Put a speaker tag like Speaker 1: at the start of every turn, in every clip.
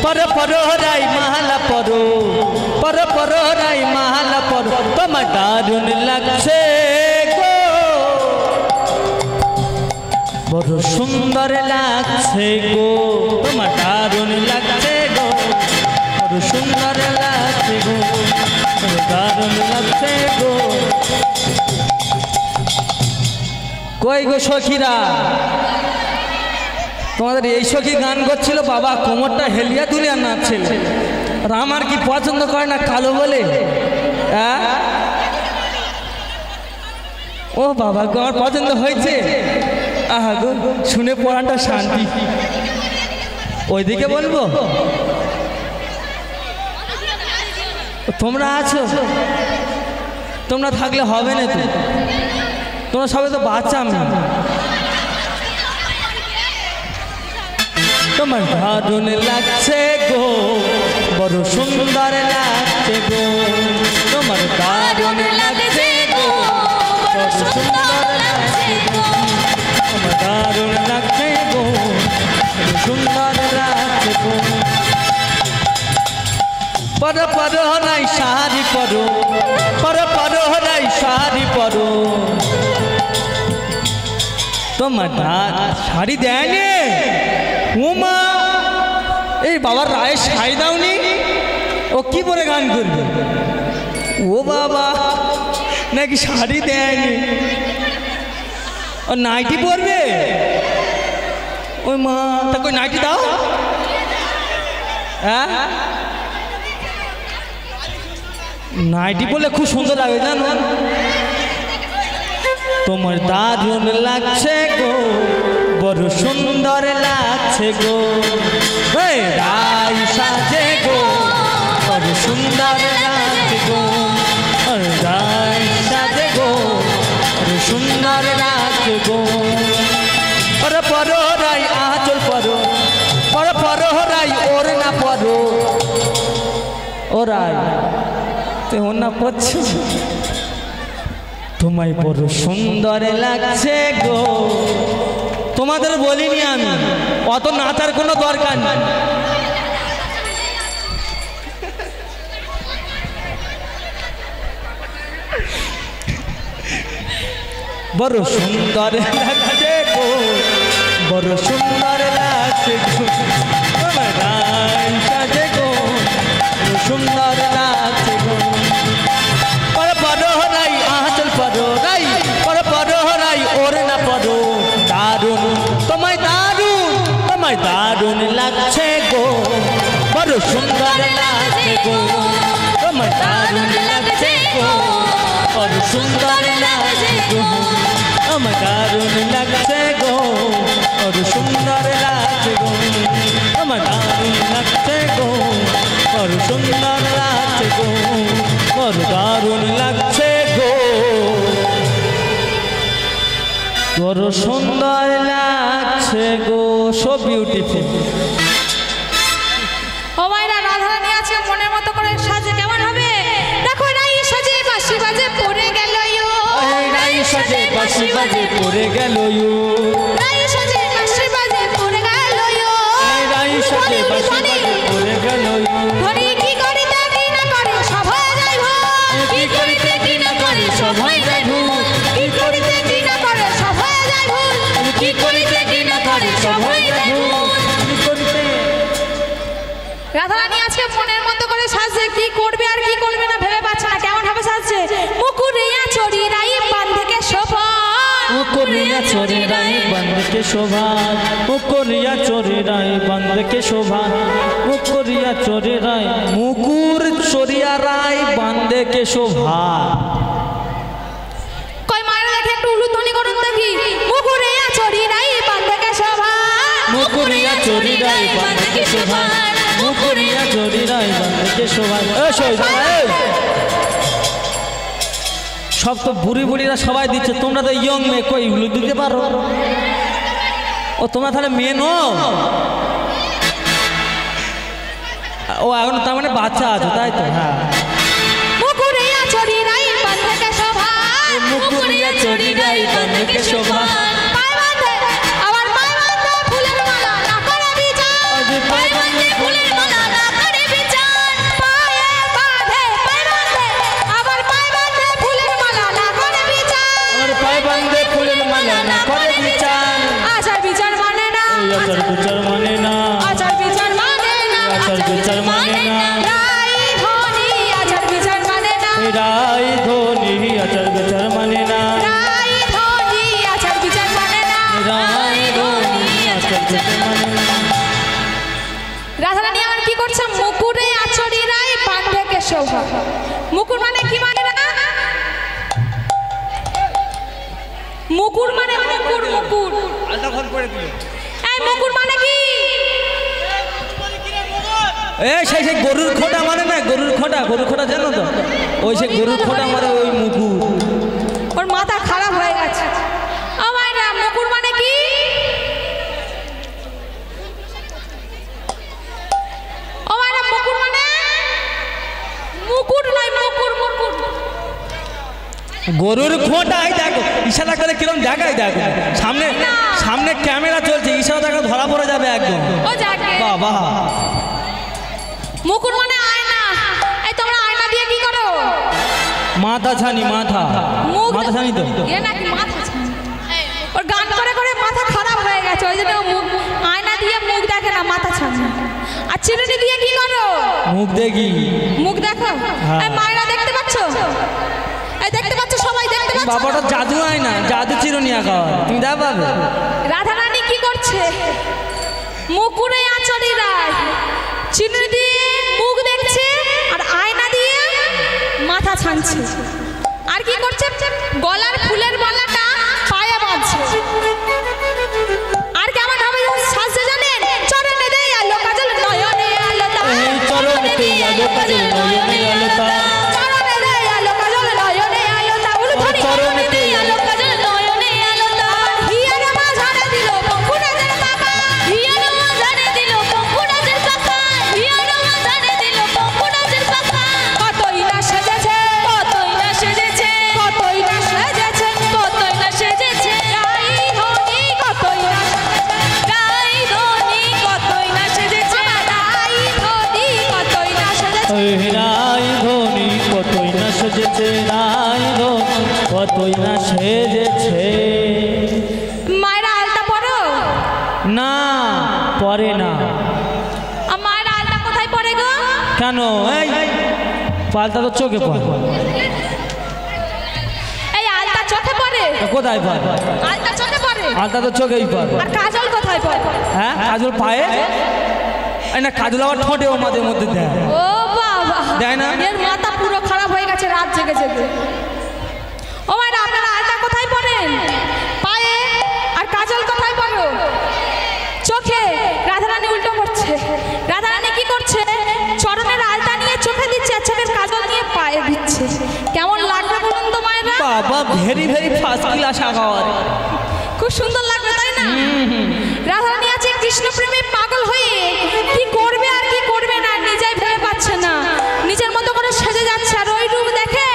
Speaker 1: पर राई महला परो पर राई महला परो तोमार दारुण लागछे गो बड़ सुंदर लागछे गो तोमार दारुण लागछे गो बड़ सुंदर लागछे गो दारुण लागछे गो কই গো সখীরা তোমাদের এই সখী গান করছিল বাবা কোমরটা হেলিয়া দুলিয়া নাচছিল আর আমার কি পছন্দ করে না কালো বলে ও বাবা গো আমার পছন্দ হয়েছে আহা গো শুনে পড়াটা শান্তি ওইদিকে বলবো তোমরা আছো তোমরা থাকলে হবে না তো তোমরা সবাই তো বাচ্চা আমি তোমার দারুণ লাগছে গো বড় সুন্দর লাগছে গো তোমার দারুণ লাগছে গো বড় সুন্দর লাগছে গো তোমার দারুণ লাগছে গো বড় সুন্দর লাগছে গো पर राई शादी परो पर राई शादी परो তোমার শাড়ি দেয়নি উমা এই বাবার রায়ে শাড়ি দাওনি ও কি পরে গান করবে ও বাবা নাকি শাড়ি দেয়নি ও নাইটি পরবে ওই মা তা কই নাইটি দাও হ্যাঁ নাইটি পরলে খুব সুন্দর লাগে জানো তোমার দারুণ লাগছে গো বড় সুন্দর লাগছে গো রাই সাজে গো বড় সুন্দর লাগছে গো রাই সাজে গো বড় সুন্দর লাগছে গো পর রাই আঁচল পর রাই ওর না পরো ও রাই তুই ওর না পড়ছো তোমায় বড় সুন্দর লাগছে গো তোমাদের বলিনি আমি অত নাচার কোনো দরকার নেই বড় সুন্দর লাগছে গো বড় সুন্দর লাগছে গো তোমার রাই সাজে গো সুন্দর লাগছে গো दारुण लागছে गो बड़ सुंदर लागছে गो তোমার दारुण लागছে गो बड़ सुंदर लागছে गो তোমার दारुण लागছে गो बड़ सुंदर लागছে गो তোমার दारुण लागছে गो बड़ सुंदर लागছে गो बड़ दारुण लागছে गो বড় সুন্দর লাগছে গো সো বিউটিফুল
Speaker 2: ও মাইরা রাধারানী আছে মনের মতো করে সাজে কেমন হবে দেখো রাই সাজে বাঁশি বাজে পড়ে গেল ইউ
Speaker 1: রাই সাজে বাঁশি বাজে পড়ে গেল ইউ
Speaker 2: রাই সাজে বাঁশি বাজে পড়ে গেল ইউ
Speaker 1: রাই সাজে বাঁশি বাজে পড়ে গেল ইউ
Speaker 2: ধরি কি করিতে কি না করে সব হয়ে যায় ভুল
Speaker 1: কি করিতে কি না করে সব হয়ে যায় ভুল
Speaker 2: কি করিতে কি না করে সব হয়ে যায় ভুল
Speaker 1: কি করিতে কি না করে সব হয়ে যায় ভুল কি করিতে
Speaker 2: রাধারানী আজকে মনের মতো করে সাজছে কি করবে আর কি করবে না ভেবে পাচ্ছে না কেমন ভাবে সাজছে মুকুরিয়া চড়ি রাই বাঁধকে শোভা
Speaker 1: मुकुरिया चोरी राय बंद के शोभा मुकुरिया चोरी राय बंद के शोभा मुकुरिया चोरी राय मुकुर चोरिया राय बंद के शोभा
Speaker 2: कोई मारे देखे একটু উলুধ্বনি করুন দেখি মুকুরিয়া চড়ি রাই বাঁধকে শোভা
Speaker 1: मुकुरिया चोरी राय बंद के शोभा मुकुरिया चोरी राय बंद के शोभा ए शोभा सब तो बुढ़ी बुढ़ीरा सबाई दिच्छे তোমরা তো ইয়ং মেয়ে কই উলু দিতে পারো ও তোমরা তাহলে মেয়ে নো ও এখন তার মানে বাচ্চা আছে তাই তো হ্যাঁ
Speaker 2: মুকুরিয়া চড়ি রাই বাঁধকে শোভা
Speaker 1: মুকুরিয়া চড়ি রাই বंद के शोभा
Speaker 2: পায় বাঁধে আবার পায় বাঁধে ফুলের মালা না করে বিচার পায় বাঁধে ফুলের মালা
Speaker 1: আচার বিচার মানে না,
Speaker 2: আচার বিচার মানে না,
Speaker 1: আচার বিচার মানে না,
Speaker 2: রাই ধনী আচার বিচার মানে না,
Speaker 1: রাই ধনী আচার বিচার মানে না,
Speaker 2: রাই ধনী আচার বিচার মানে না,
Speaker 1: রাই ধনী আচার বিচার মানে না।
Speaker 2: রাধারানী আমার কি করছে? মুকুরে আচরি রাই বান্ধে শোভা। মুকুর মানে কি মানে না? মুকুর মানে মুকুর, মুকুর এই মুকুর মানে কি?
Speaker 1: সেই সেই গরুর খোঁটা মানে না, গরুর খোঁটা জানো তো? ওই সেই গরুর খোঁটা মানে ওই মুকুর।
Speaker 2: ওর মাথা খারাপ হয়ে গেছে। ও মায়েরা, মুকুর মানে কি? ও মায়েরা, মুকুর মানে মুকুর নয়, মুকুর মুকুর।
Speaker 1: গরুর খোঁটাই দেখো, ইশারা করে কিরম দেখাই দেখো, সামনে সামনে ক্যামেরা চলছে, ইশারা দেখো ধরা পড়ে যাবে একদম।
Speaker 2: ও যাকে
Speaker 1: বাবা,
Speaker 2: মুকুর মানে আয়না। এই তোমরা আয়না দিয়ে কি করো?
Speaker 1: মাথা ছানি, মাথা মাথা ছানি তো
Speaker 2: এ নাকি মাথা ছানি? ওর গান করে করে মাথা খারাপ হয়ে গেছে, ওই জন্য মুখ আয়না দিয়ে মুখ দেখে না, মাথা ছানি। আর চিরুনি দিয়ে কি করো?
Speaker 1: মুখ দেখি,
Speaker 2: মুখ দেখো। এই মায়েরা দেখতে পাচ্ছ? এই দেখতে পাচ্ছ? সবাই দেখতে পাচ্ছ?
Speaker 1: বাবাটা জাদু হয় না, জাদু চিরুনি আঁকা হয়, তুমি দেখ পাবে।
Speaker 2: রাধারানী কি করছে? মুকুরে আচরি রায় চিরুনি দিয়ে মুখ দেখছে, আর আয়না দিয়ে মাথা ছানছে। আর কি করছে? গলার ফুলের মালাটা পায়ে বাঁধছে। আর কেমন হবে সাজছে জানেন? চরণে দেই আলো কাজল, নয়নে আলো তা,
Speaker 1: চরণে দেই আলো কাজল, নয়নে আলো তা,
Speaker 2: চরণে দেই আলো কাজল, নয়নে আলো তা, উলুধ্বনি চরণে দেই আলো কাজল, নয়নে আলো তা। হিয়ার মাঝারে দিল পঙ্কুরাজের পাকা, হিয়ার মাঝারে দিল পঙ্কুরাজের পাকা, হিয়ার মাঝারে দিল পঙ্কুরাজের পাকা। কতই না সেজেছে, কতই না সেজেছে, কতই না সেজেছে, কতই না সেজেছে, রাই ধনী কতই না সেজেছে, রাই ধনী কতই না সেজেছে, রাই ধনী কতই না সেজেছে।
Speaker 1: রাই ধনী কতই না সেজেছে, রাই ধনী কতই না সেজেছে।
Speaker 2: মায়েরা আলতা পরো?
Speaker 1: না, পরে না।
Speaker 2: আর মায়েরা আলতা কোথায় পরে গো?
Speaker 1: কেন? এই পাল্টা তো চোখে পড়ে।
Speaker 2: এই আলতা চোখে পরে?
Speaker 1: কোথায় পড়ে?
Speaker 2: আলতা চোখে পরে?
Speaker 1: আলটা তো চোখেই পড়ে।
Speaker 2: আর কাজল কোথায় পরে?
Speaker 1: হ্যাঁ, কাজল পায়ে। এই না, কাজল আবার ঠোঁটেও মাঝে মধ্যে দেয়।
Speaker 2: ও বাবা,
Speaker 1: দেয় না?
Speaker 2: এর মাথা পুরো খারাপ হয়ে গেছে রাত জেগে জেগে। ও মায়েরা, আপনারা আলতা কোথায় পরেন? পায়ে। আর কাজল কোথায় পরো? চোখে। রাধারানী উল্টো করছে। রাধারানী কি করছে? চরণের আলতা নিয়ে চোখে দিচ্ছে, আর চোখের কাজল নিয়ে পায়ে দিচ্ছে। কেমন লাগবে বলুন তো মায়েরা?
Speaker 1: বাবা, ভেরি ভেরি ফার্স্ট ক্লাস আঁকাওয়ার।
Speaker 2: খুব সুন্দর লাগবে, তাই না? রাধারানী আছে কৃষ্ণ প্রেমে পাগল হয়ে, কি করবে আর কি করবে না নিজেই ভেবে পাচ্ছে না। নিজের মতো করে সেজে যাচ্ছে, আর ওই রূপ দেখে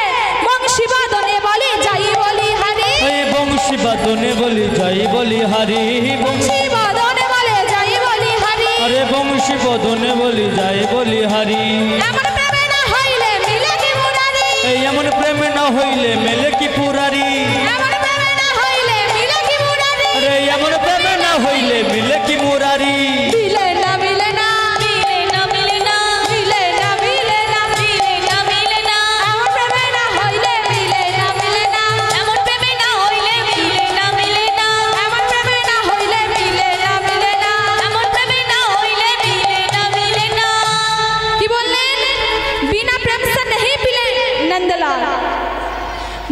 Speaker 2: বংশী বাদনে বলে যাই বলি হারি,
Speaker 1: বংশী বাদনে বলি যাই বলি হারি,
Speaker 2: বংশী বাদনে বলে যাই বলি হারি।
Speaker 1: আরে বংশী বাদনে বলি যাই বলি হারি।
Speaker 2: এমন প্রেমে না হইলে মিলে কি মুরারি,
Speaker 1: এই এমন প্রেমে না হইলে মেলে কি পুরারি,
Speaker 2: এমন প্রেমে না হইলে মিলে কি মুরারি,
Speaker 1: আরে এমন প্রেমে না হইলে মিলে কি মুরারি।
Speaker 2: মিলে না মিলে না, মিলে না মিলে না, মিলে না মিলে না, মিলে না মিলে না, এমন প্রেমে না হইলে মিলে না মিলে না, এমন প্রেমে না হইলে মিলে না মিলে না, এমন প্রেমে না হইলে মিলে না মিলে না, এমন প্রেমে না হইলে মিলে না মিলে না। কি বললেন? बिना प्रेम से नहीं मिले नंदलाल,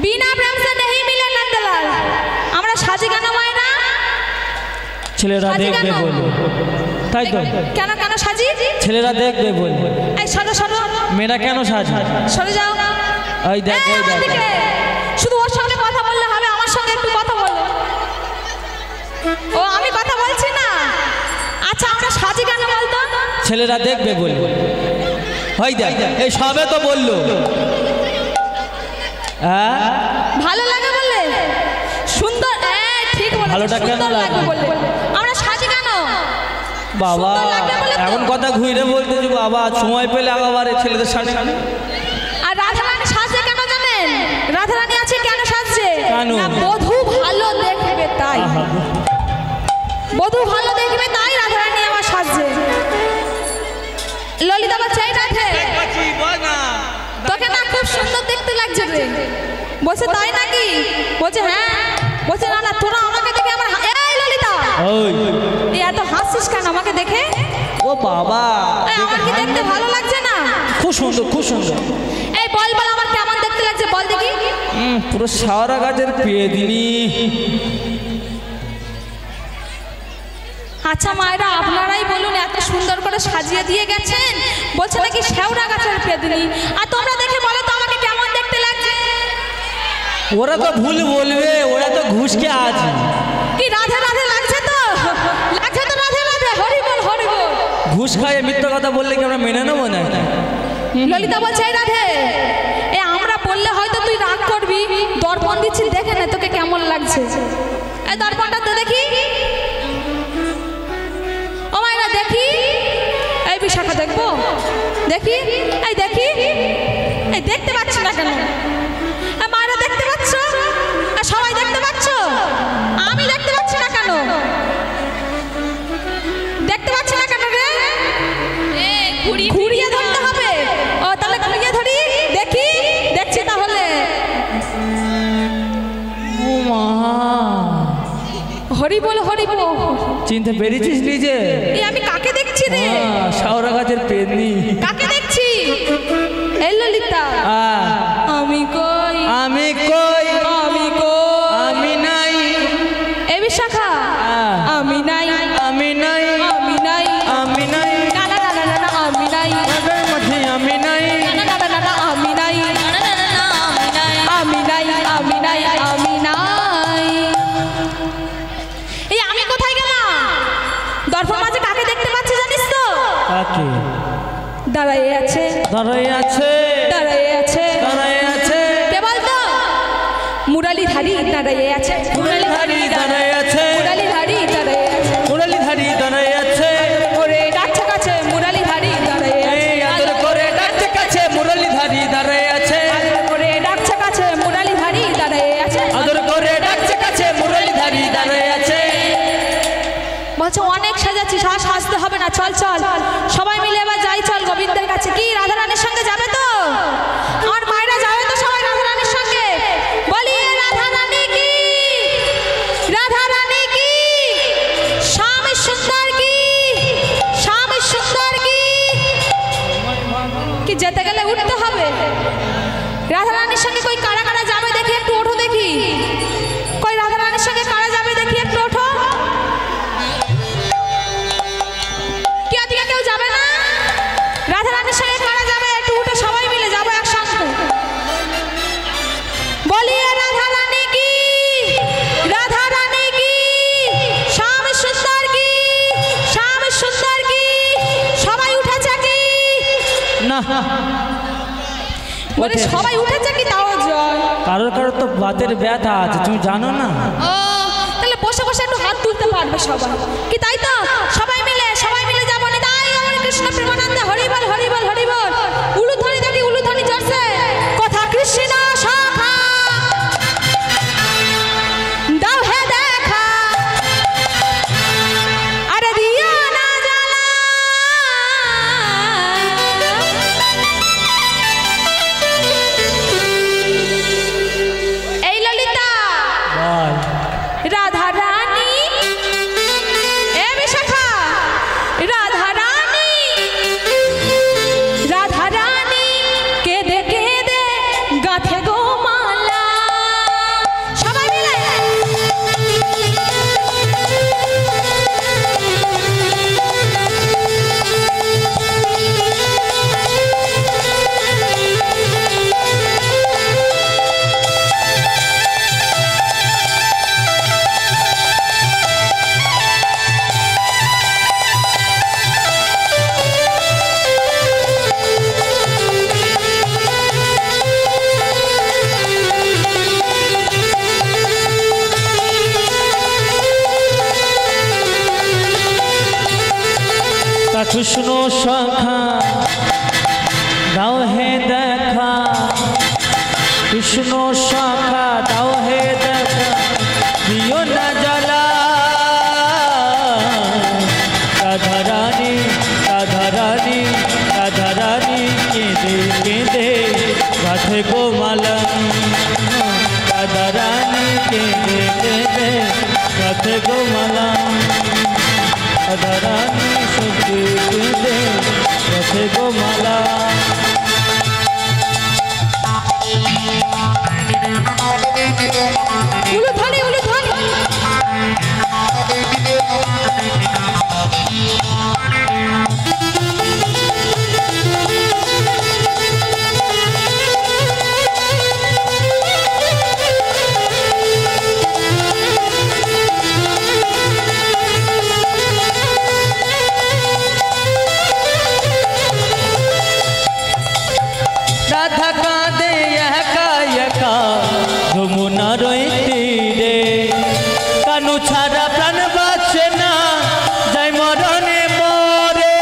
Speaker 2: बिना प्रेम से नहीं मिले नंदलाल। আমরা সাজি কেন মায়েরা?
Speaker 1: ছেলেরা দেখবে বলে, তাই তো?
Speaker 2: কেন কেন সাজি?
Speaker 1: ছেলেরা দেখবে বলে।
Speaker 2: এই সরো সরো,
Speaker 1: মেয়েরা কেন সাজে?
Speaker 2: সরে যাও।
Speaker 1: ওই দেখ,
Speaker 2: এই
Speaker 1: ওই দেখ।
Speaker 2: ওদিকে। শুধু ওর সঙ্গে কথা বললে হবে, আমার সঙ্গে একটু কথা বলো। ও, আমি কথা বলছি না। আচ্ছা, আমরা সাজি কেন বলতো?
Speaker 1: ছেলেরা দেখবে বলে। ওই দেখ, এই সবে তো বললো। হ্যাঁ,
Speaker 2: ভালো লাগে বললে? সুন্দর, ঠিক বলেছো,
Speaker 1: ভালোটা কেন
Speaker 2: সুন্দর লাগে
Speaker 1: লাগবে?
Speaker 2: বললে। আমরা সাজি কেন?
Speaker 1: বাবা,
Speaker 2: সুন্দর লাগবে বলে তো।
Speaker 1: এখন কথা ঘুরে বলতেছি বাবা, সময় পেলে আবার ছেলেদের সামনে।
Speaker 2: আর রাধারানী সাজে কেন জানেন? রাধারানী আছে কেন সাজছে?
Speaker 1: কেন?
Speaker 2: না, বধূ ভালো দেখবে তাই। বধূ ভালো দেখবে তাই ললিতা বলছে এই রাধে তোকে না খুব সুন্দর দেখতে লাগছে রে। বলছে তাই নাকি? বলছে হ্যাঁ। বলছে না না তোরা আমাকে দেখে আমার এই ললিতা
Speaker 1: ওই
Speaker 2: এই এত হাসিস কেন আমাকে দেখে?
Speaker 1: ও বাবা
Speaker 2: এই আমার কি দেখতে ভালো লাগছে না?
Speaker 1: খুব সুন্দর খুব সুন্দর।
Speaker 2: এই বল বল আমার কেমন দেখতে লাগছে বল দেখি।
Speaker 1: পুরো সারা গাছের পেয়ে দিনি।
Speaker 2: আচ্ছা মায়েরা আপনারাই বলুন এত সুন্দর করে সাজিয়ে দিয়ে গেছেন, বলছে নাকি শেওড়া গাছের পেদনি। আর তোমরা দেখে বলো তো আমাকে কেমন দেখতে লাগছে?
Speaker 1: ওরা তো ভুল বলবে, ওরা তো ঘুষকে আছে।
Speaker 2: কি রাধে রাধে লাগছে তো? লাগছে তো রাধে রাধে, হরি বল হরি বল।
Speaker 1: ঘুষ খায় মিথ্যা কথা বললে কি আমরা মেনে নেবো না?
Speaker 2: ললিতা বলছে এই রাধে এ আমরা বললে হয়তো তুই রাগ করবি, দর্পণ দিচ্ছি দেখে না তোকে কেমন লাগছে। এই দর্পণটা তো দেখি। ও মায়েরা দেখি। এই বিশাখা দেখবো দেখি। এই দেখি। এই দেখতে পাচ্ছি না কেন? মায়েরা দেখতে পাচ্ছ? সবাই দেখতে পাচ্ছ? আমি দেখতে পাচ্ছি না কেন? দেখতে পাচ্ছি না কেন রে? ঘুরিয়ে ধরতে হবে। ও তাহলে ঘুরিয়ে ধরি দেখি। দেখছি তাহলে।
Speaker 1: ও মা
Speaker 2: হরি বল হরি বল।
Speaker 1: চিনতে পেরেছিস নিজে?
Speaker 2: এই আমি কাকে দেখছি রে?
Speaker 1: শাওরা গাছের পেদনি।
Speaker 2: কাকে দেখছি? এই ললিতা। আমি কই
Speaker 1: আমি কই
Speaker 2: আমি কই
Speaker 1: আমি নাই।
Speaker 2: এই বিশাখা আমি নাই
Speaker 1: আমি নাই
Speaker 2: আমি নাই
Speaker 1: আমি নাই
Speaker 2: না না না না না আমি নাই
Speaker 1: আগের মাঝে আমি নাই
Speaker 2: না না না না আমি নাই আমি নাই আমি নাই আমি নাই। এই আমি কোথায় গেলাম? দর্পণ মাঝে কাকে দেখতে পাচ্ছি জানিস তো?
Speaker 1: কাকে?
Speaker 2: দাঁড়ায়ে আছে
Speaker 1: দাঁড়ায় আছে
Speaker 2: দাঁড়ায়ে আছে
Speaker 1: দাঁড়ায় আছে।
Speaker 2: কে বলতো? মুরালিধারী দাঁড়ায়ে আছে
Speaker 1: মুরালিধারী দাঁড়ায় আছে
Speaker 2: মুরালিধারী দাঁড়ায়ে আছে
Speaker 1: মুরালিধারী দাঁড়ায় আছে।
Speaker 2: ওরে ডাকছে কাছে মুরালিধারী দাঁড়ায়ে আছে
Speaker 1: এই আদর করে ডাকছে কাছে মুরালিধারী দাঁড়ায় আছে।
Speaker 2: আদর করে ডাকছে কাছে মুরালিধারী দাঁড়ায়ে আছে
Speaker 1: আদর করে ডাকছে কাছে মুরালিধারী দাঁড়ায় আছে।
Speaker 2: বলছে অনেক সাজাচ্ছি, সাজতে হবে না, চল চল সবাই মিলে এবার যাই চল গোবিন্দের কাছে। কি রাধা রানীর সঙ্গে যাবে তো? আমার মায়েরা যাবে তো সবাই রাধা রানীর সঙ্গে? বলি রাধা রানী কি, রাধা রানী কি, স্বামী সুন্দর কি, স্বামী সুন্দর কি। কি যেতে গেলে উঠতে হবে? রাধা রানীর সঙ্গে কই কারা কারা যাবে দেখি, একটু ওঠো দেখি। কই রাধা রানীর সঙ্গে কারা যাবে দেখি, একটু ওঠো। কেউ যাবে না? রাধা রানীর সঙ্গে কারা যাবে একটু উঠে সবাই মিলে যাবো একসঙ্গে। বলি রাধা রানী কি, রাধা রানী কি, স্বামী সুন্দর কি, স্বামী সুন্দর কি। সবাই উঠেছে কি
Speaker 1: না
Speaker 2: বলে সবাই উঠেছে কি? তাও জয়।
Speaker 1: কারোর কারোর তো বাতের ব্যথা আছে, তুমি জানো না?
Speaker 2: ও তাহলে বসে বসে একটু হাত তুলতে পারবে সবাই কি? তাই তো সবাই মিলে যাবো। তাই আমার কৃষ্ণ প্রেমানন্দে হরি বল হরি বল হরি বল। উলুধ্বনি দেখি উলুধ্বনি জোরসে। কথা কৃষ্ণ সখা দাও হে দেখা, আরে দিও না জ্বালা। এই ললিতা
Speaker 1: বল।
Speaker 2: রাধা রানী, এ বিশাখা, রাধা রানী, রাধা রানী কেঁদে কেঁদে গাথে গো মালা। সবাই মিলে
Speaker 1: কৃষ্ণ সখা দাও হে দেখা, কৃষ্ণ সখা দাও হে দেখা, দিও না জ্বালা। রাধা রানী রাধা রানী কেঁদে কেঁদে গাঁথে গো মালা রাধা রানী কেঁদে কেঁদে গাঁথে গো মালা রাধা রানী সুখে কেঁদে গাঁথে গো মালা
Speaker 2: উলুধ্বনি উলুধ্বনি
Speaker 1: রাধা কাঁদে একা একা যমুনার ওই তীরে কানু ছাড়া প্রাণ বাঁচে না যাই মরণে মরে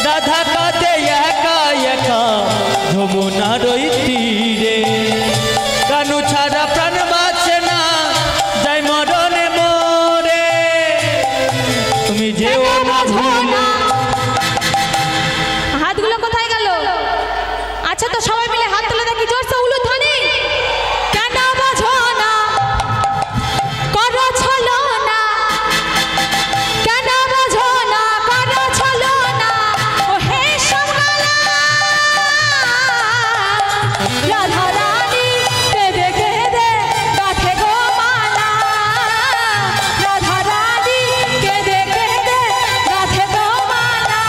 Speaker 1: রাধা কাঁদে একা একা যমুনার ওই তীরে কানু ছাড়া প্রাণ বাঁচে না যাই মরণে মরে তুমি যেও না ভুলে
Speaker 2: হাতগুলো কোথায় গেল? আচ্ছা তো সবাই মিলে হাত তুলে দেখি জোরসে উলুধ্বনি কেন বাজো না করো ছলো না কেন বাজো না করো ছলো না ও হে সকালা রাধা রানী কেঁদে কেঁদে গাঁথে গো মালা রাধা রানী কেঁদে কেঁদে গাঁথে গো মালা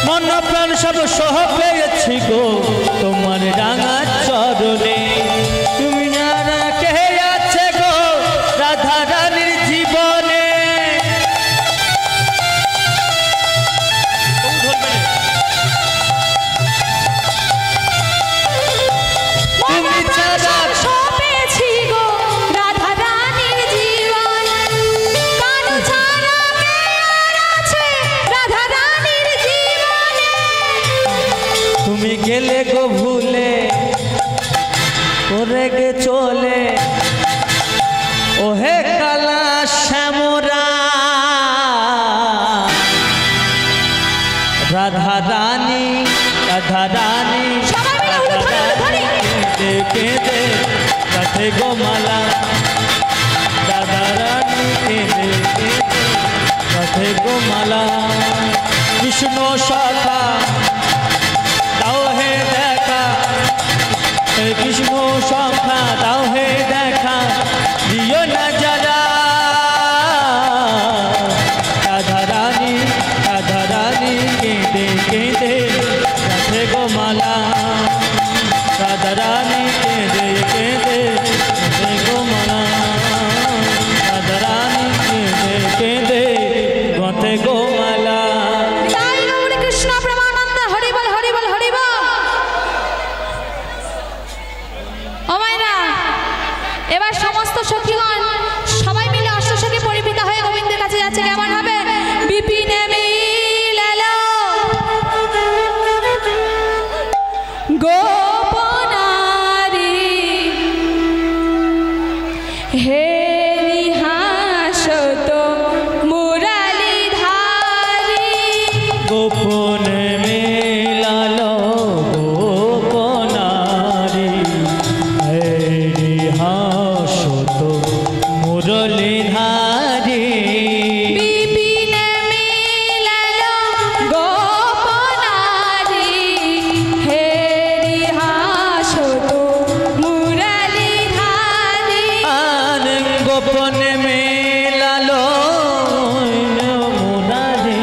Speaker 1: মন প্রাণ সব সহ পেয়েছি গো তোমার রাঙা চরণে তুমি না কে আছে গো রাধা রানীর জীবনে তুমি ছাড়া
Speaker 2: পেয়েছি গো রাধা রানীর জীবন কানু ছাড়া কে আর আছে রাধা রানীর জীবনে
Speaker 1: তুমি গেলে গো ভুলে করে গে চলে ওহে কালা শ্যামরা রাধা রানী রাধা রানী
Speaker 2: সবাই মিলে উলুধ্বনি, উলুধ্বনি।
Speaker 1: কেঁদে কেঁদে গাঁথে গো মালা রাধা রানী কেঁদে কেঁদে গাঁথে গো মালা বিষ্ণু সখা দাও হে দেখা হে বিষ্ণু সখা দাও হে দেখা দিও না যারা রাধা রানী কেঁদে কেঁদে গাঁথে গো মালা রাধা রানী কেঁদে কেঁদে গাঁথে গো মালা রাধা রানী কেঁদে কেঁদে গাঁথে গো মালা
Speaker 2: জয় গৌর কৃষ্ণ প্রেমানন্দ হরি বল হরি বল হরি বল ও মায়েরা এবার সমস্ত সখীগণ সবাই মিলে অষ্টসখী পরিপিতা হয়ে গোবিন্দের কাছে যাচ্ছে কেমন হবে বিপিনে মিলালো গোপনারী হে নিহাসত মুরালিধারী
Speaker 1: গোপনে মেলালো গোপনারী হরি হাসত মুরলীধারী
Speaker 2: বিপিনে মিলালো গোপনারী হে নিহাসত মুরালিধারী
Speaker 1: আর গোপনে মেলালো মুরারি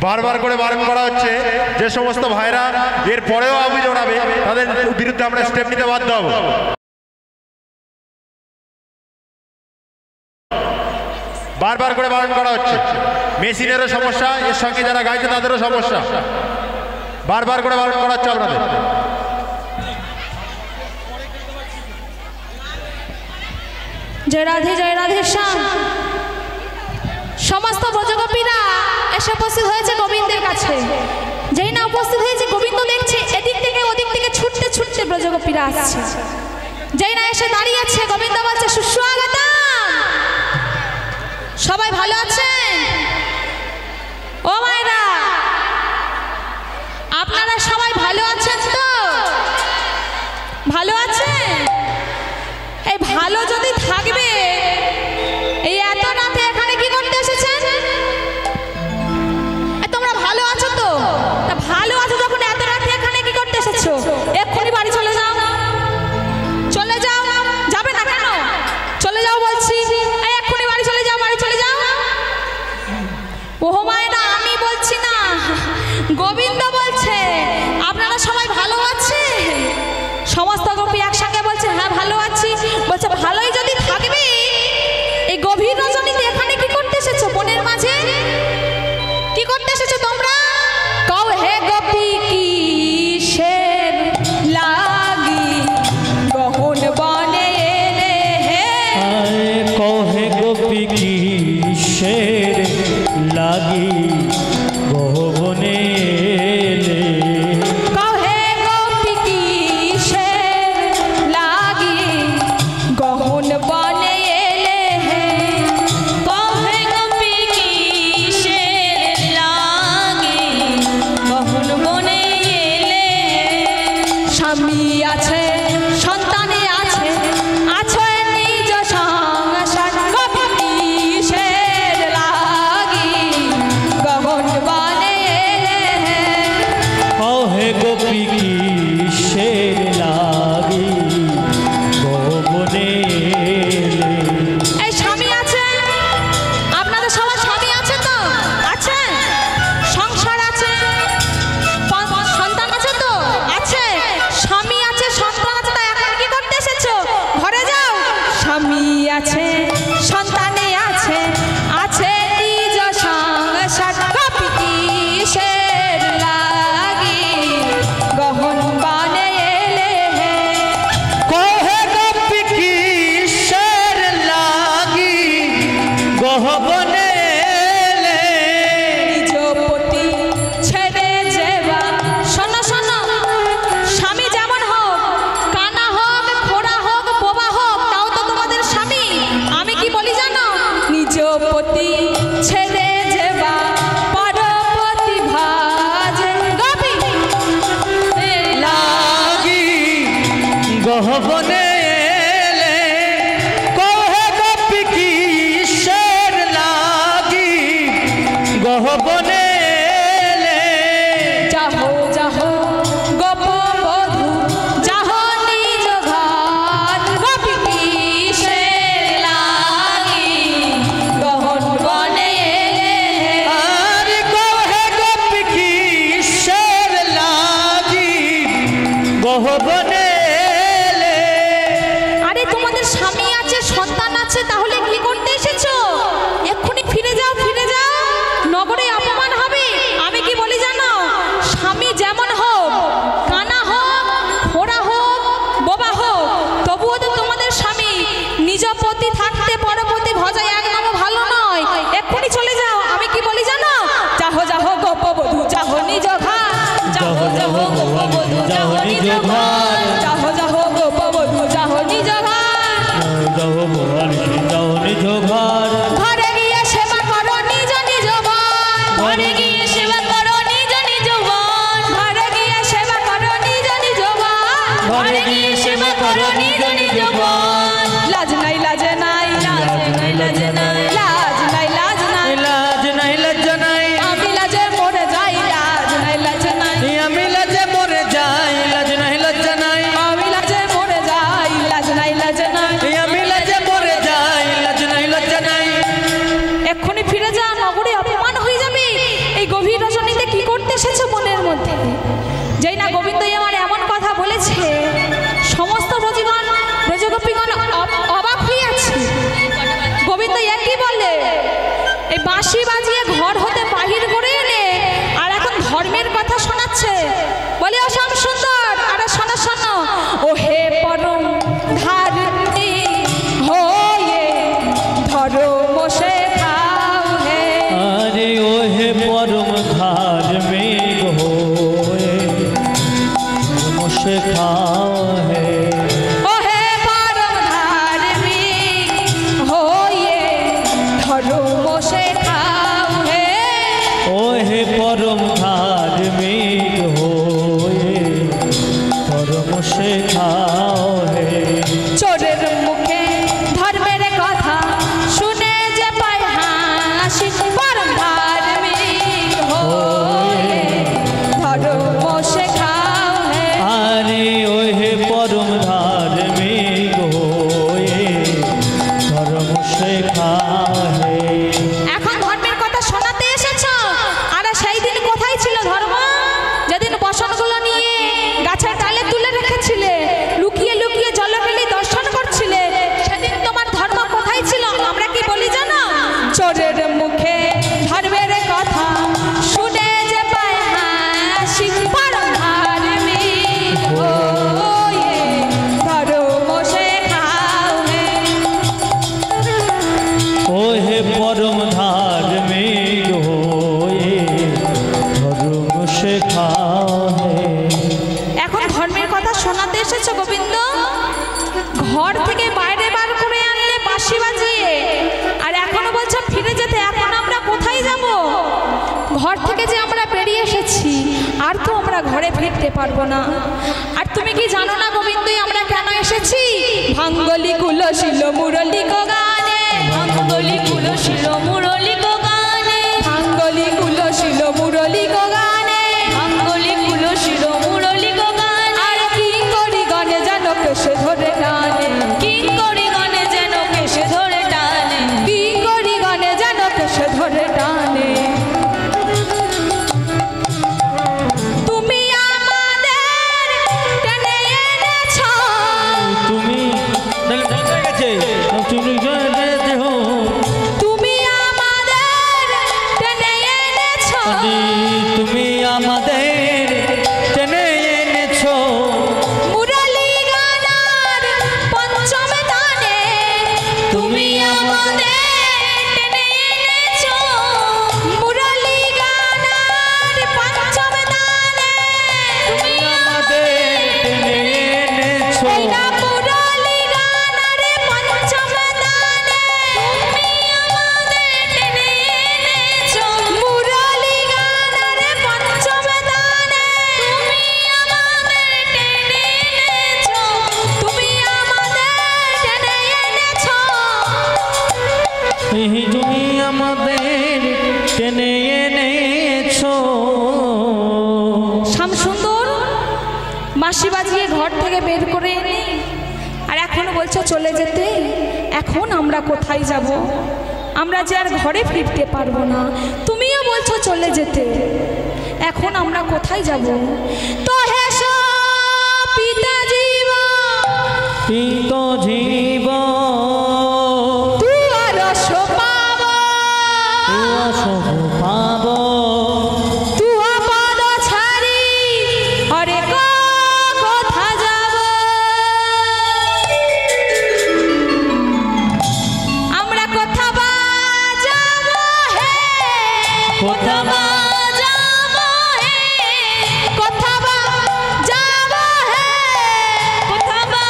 Speaker 3: বারবার করে বারণ করা হচ্ছে যে সমস্ত ভাইরা এর পরেও অভিযোগ ওঠাবে তাদের বিরুদ্ধে আমরা স্টেপ নিতে বাধ্য হব। বারবার করে বারণ করা হচ্ছে, মেশিনেরও সমস্যা, এর সঙ্গে যারা গাইছে তাদেরও সমস্যা, বারবার করে বারণ করা হচ্ছে আপনাদের।
Speaker 2: জয় রাধে শ্যাম। সমস্ত ব্রজগোপীরা এসে উপস্থিত হয়েছে গোবিন্দের কাছে। যেই না উপস্থিত হয়েছে গোবিন্দ দেখছে এদিক থেকে ওদিক থেকে ছুটতে ছুটতে ব্রজগোপীরা আসছে। যেই না এসে দাঁড়িয়েছে গোবিন্দ বলছে সুস্বাগতম। সবাই ভালো আছেন? ও মায়েরা আপনারা সবাই ভালো আছেন তো? ভালো আছেন? এই ভালো যদি থাকবে এই এত রাতে এখানে কি করতে এসেছেন? তোমরা ভালো আছো তো? তা ভালো আছো যখন এত রাতে এখানে কি করতে এসেছো? এক্ষুনি বাড়ি চলে যাও। চলে যাও। যাবে না কেন? চলে যাও বলছি। এই এক্ষুনি বাড়ি চলে যাও, বাড়ি চলে যাও। ওহ মায়েরা আমি বলছি না, গোবিন্দ বলছে আপনারা সবাই ভালো আছেন? সমস্ত গোপী একসঙ্গে বলছে হ্যাঁ ভালো আছি। বলছে ভালোই যদি থাকবে এই গভীর রজনীতে এখানে কি করতে এসেছো? বনের মাঝে কি করতে এসেছো তোমরা? কও হে গোপী কিসের লাগি গহন বনে এলে হে?
Speaker 1: কও হে গোপী কিসের লাগি গহনে এলে?
Speaker 2: কও হে গোপী কিসের লাগি গহন বনে এলে হে? কও হে গোপী কিসের লাগি গহন বনে এলে হে? স্বামী আছে সন্তানে আছে আছে নিজ সংসার। গোপী কিসের লাগি গহন বনে এলে হে?
Speaker 1: কও হে গোপী কিসের লাগি গহনে এলে?
Speaker 2: এই স্বামী আছে? আপনাদের সবার স্বামী আছে তো? আছে? সংসার আছে? সন্তান আছে তো? আছে? স্বামী আছে, সন্তান আছে, তাই এখন কি করতে এসেছো? ঘরে যাও। স্বামী আছে, সন্তানে আছে, আছে নিজ সংসার। গোপী কিসের লাগি গহন বনে এলে হে?
Speaker 1: কও হে গোপী কিসের লাগি গহনে এলে?
Speaker 2: নিজ পতি ছেড়ে যেবা। শোনো শোনো, স্বামী যেমন হোক, কানা হোক, খোড়া হোক, বোবা হোক, তাও তো তোমাদের স্বামী। আমি কি বলি জানো? নিজ পতি ছেড়ে যেবা পরপতি ভাজে। গোপী
Speaker 1: লাগি গহনে এলে। কও হে গোপী কিসের লাগি গহনে এলে?
Speaker 2: যাহো যাহো গোপবধূ যাহো নিজ ঘর। গোপী কিসের লাগি গহন বনে এলে হে?
Speaker 1: আর কও হে গোপী কিসের লাগি গহনে এলে?
Speaker 2: আরে তোমাদের স্বামী আছে, সন্তান আছে, তাহলে কি করতে এসেছো? এক্ষুনি ফিরে যাও, ফিরে যাও। নগরে অপমান বাঁশি বাজিয়ে ঘর হতে বাহির করে এনে আর এখন ধর্মের কথা শোনাচ্ছে। বলে ও শ্যাম সুন্দর, আরে শোনো শোনো, ও হে পরম ধারিণী হয়ে ধর্ম শেখাও হে।
Speaker 1: আরে ও হে পরম ধার্মিক হয়ে ধর্ম শেখাও হে।
Speaker 2: ও হে পরম ধার্মিক হয়ে ধর্ম শেখাও হে।
Speaker 1: ও হে পরম ধার্মিক হয়ে ধর্ম শেখাও হে।
Speaker 2: চোরের মুখে ধর্মের কথা শুনে যে পায় হাসি, পরম ধার্মিক হয়ে ধর্ম শেখাও হে।
Speaker 1: আরে ও হে পরম ধার্মিক হয়ে ধর্ম শেখাও হে।
Speaker 2: এখন ধর্মের কথা শোনাতে এসেছো, আর সেই দিন কোথায় ছিল ধর্ম? যেদিন বসনগুলো নিয়ে গাছের ডালে তুলে রেখেছিলে, লুকিয়ে লুকিয়ে জলকেলি দর্শন করছিলে, সেদিন তোমার ধর্ম কোথায় ছিল? আমরা কি বলি জানো? চোরের মুখে ধর্মের কথা শুনে যে পায় হাসি, পরম ধার্মিক হয়ে ধর্ম শেখাও হে।
Speaker 1: ও হে পরম ধার্মিক হয়ে ধর্ম শেখাও হে।
Speaker 2: এখন ধর্মের কথা শোনাতে এসেছো গোবিন্দ? ঘর থেকে বাইরে বার করে আনলে বাঁশি বাজিয়ে, আর এখনো বলছো ফিরে যেতে। এখন আমরা কোথায় যাব? ঘর থেকে যে আমরা বেরিয়ে এসেছি, আর তো আমরা ঘরে ফিরতে পারবো না। আর তুমি কি জানো না গোবিন্দ আমরা কেন এসেছি? ভাঙ্গলি কুলশীল মুরলি গো গানে, ভাঙ্গলি কুলশীল মুরলি গো গানে, ভাঙ্গলি কুলশীল মুরলি গো গানে, ভাঙ্গলি কুলশীল মুরলি গো গানে। আর কি করি গনে যেন কেসে ধরে টানে, কি করি গনে যেন কেসে ধরে টানে, কি করি গনে যেন কেসে ধরে টানে। তুমি আমাদের টেনে এনেছো,
Speaker 1: তুমি গেছে তুমি দেহ
Speaker 2: তুমি আমাদের টেনে এনেছো,
Speaker 1: তুমি আমাদের টেনে এনেছো
Speaker 2: মুরলি গানার পঞ্চম দানে। তুমি আমাদের টেনে এনেছো মুরলি গানার পঞ্চম দানে। তুমি
Speaker 1: আমাদের টেনে এনেছো
Speaker 2: এই না মুরলি গানার পঞ্চম দানে। তুমি আমাদের টেনে এনেছো মুরলি গানার পঞ্চম দানে। তুমি আমাদের টেনে এনেছো, তুমি আমাদের টেনে এনেছো।
Speaker 1: তুমি আমাদের টেনে এনেছো।
Speaker 2: শ্যাম সুন্দর বাঁশি বাজিয়ে ঘর থেকে বের করে এনে আর এখনো বলছো চলে যেতে। এখন আমরা কোথায় যাব? আমরা যে আর ঘরে ফিরতে পারবো না। তুমিও বলছো চলে যেতে। এখন আমরা কোথায় যাব? তো হেসো পিতা জীব,
Speaker 1: পিত জীব
Speaker 2: দুয়ার পাব,
Speaker 1: পাব
Speaker 2: তুয়া পদ ছাড়ি হরে কোথা যাব? আমরা কোথা বা যাব হে, কোথা বা যাব হে, কোথা বা যাব হে, কোথা বা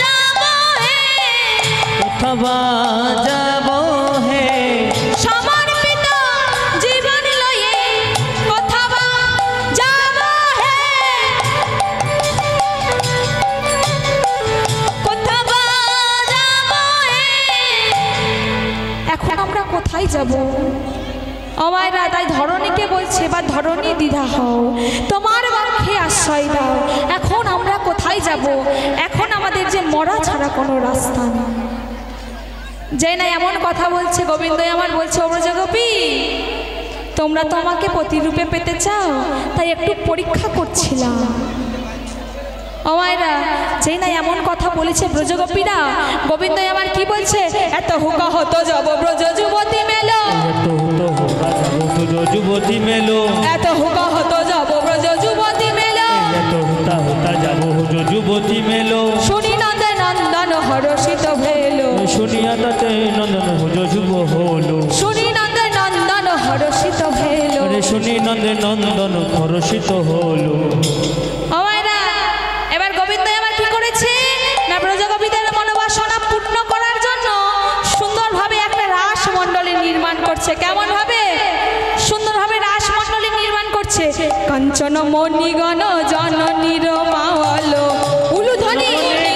Speaker 2: যাব হে।
Speaker 1: অথবা যাব হে
Speaker 2: সমর্পিত জীবন লয়ে কোথা বা যাব হে, কোথা বা যাব হে। এখন আমরা কোথায় যাব? আমায়রা তাই ধরণীকে বলছে, বা ধরণী দ্বিধা হও, তোমার বাক্যে আশ্রয় দাও। এখন আমরা কোথায় যাব? এখন আমাদের যে মরা ছাড়া কোনো রাস্তা নেই। যে না এমন কথা বলছে গোবিন্দ আমার বলছে, ও ব্রজগোপী তোমরা তো আমাকে প্রতিরূপে পেতে চাও, তাই একটু পরীক্ষা করছিলাম। ও মায়েরা, যেই না এমন কথা বলেছে ব্রজগোপীরা, গোবিন্দ আমার কি বলছে, এত হুকা হতো যাব ব্রজ যুবতী মেলো,
Speaker 1: এত
Speaker 2: শুনি নন্দ নন্দন হরষিত ভেল
Speaker 1: রে শুনি নন্দে নন্দন হরষিত হলো।
Speaker 2: ও মায়েরা, এবার গোবিন্দ এবার কি করেছে না ব্রজগোপীদের মনোবাসনা পূর্ণ করার জন্য সুন্দরভাবে একটা রাস মণ্ডলী নির্মাণ করছে। কেমন ভাবে? সুন্দরভাবে রাস মণ্ডলী নির্মাণ করছে। কাঞ্চন মণিগণ জননীর মাওয়াল উলুধ্বনি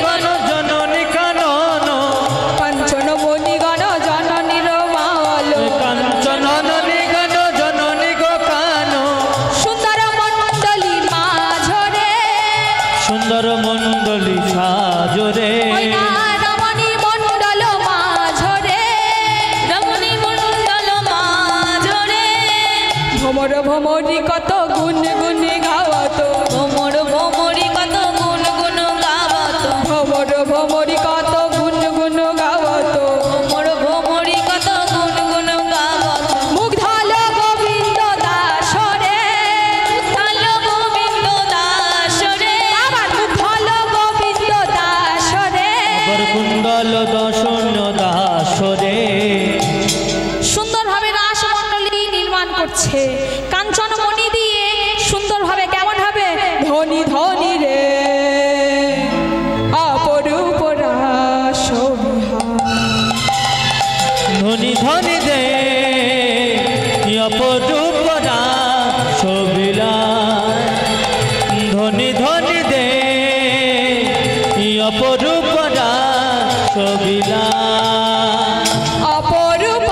Speaker 1: গণ জননী কানন
Speaker 2: কাঞ্চন মণিগণ জননীর মাওয়াল
Speaker 1: কাঞ্চন গণ জননী গো কান
Speaker 2: সুন্দর মণ্ডলী মাঝরে
Speaker 1: সুন্দর মণ্ডলী সাজরে
Speaker 2: ওই না রমণী মণ্ডল মাঝরে রমণী মণ্ডল মাঝরে ভ্রমর ভ্রমরি কত গুণ গুণ গাওয়াত ভ্রমর ভ্রমরি কত গুণ গুণ গাওয়াত ভ্রমর ভ্রমরি কত গুণ গুণ গাওয়াত ভ্রমর ভ্রমরি কত গুণ গুণ গাওয়াত মুগ্ধাল গোবিন্দ দাসরে মুগ্ধাল গোবিন্দ দাসরে আবার মুগ্ধাল গোবিন্দ দাসরে
Speaker 1: বর কুণ্ডল দর্শন দাসরে
Speaker 2: সুন্দরভাবে রাসমণ্ডলী নির্মাণ করছে কাঞ্চন মণি দিয়ে সুন্দরভাবে। কেমন হবে? ধনী ধনী রে অপরূপ রাসবিহার
Speaker 1: ধনী ধনী দে অপরূপ শোভিলা ধনী ধনী দে অপরূপ শোভিলা
Speaker 2: অপরূপ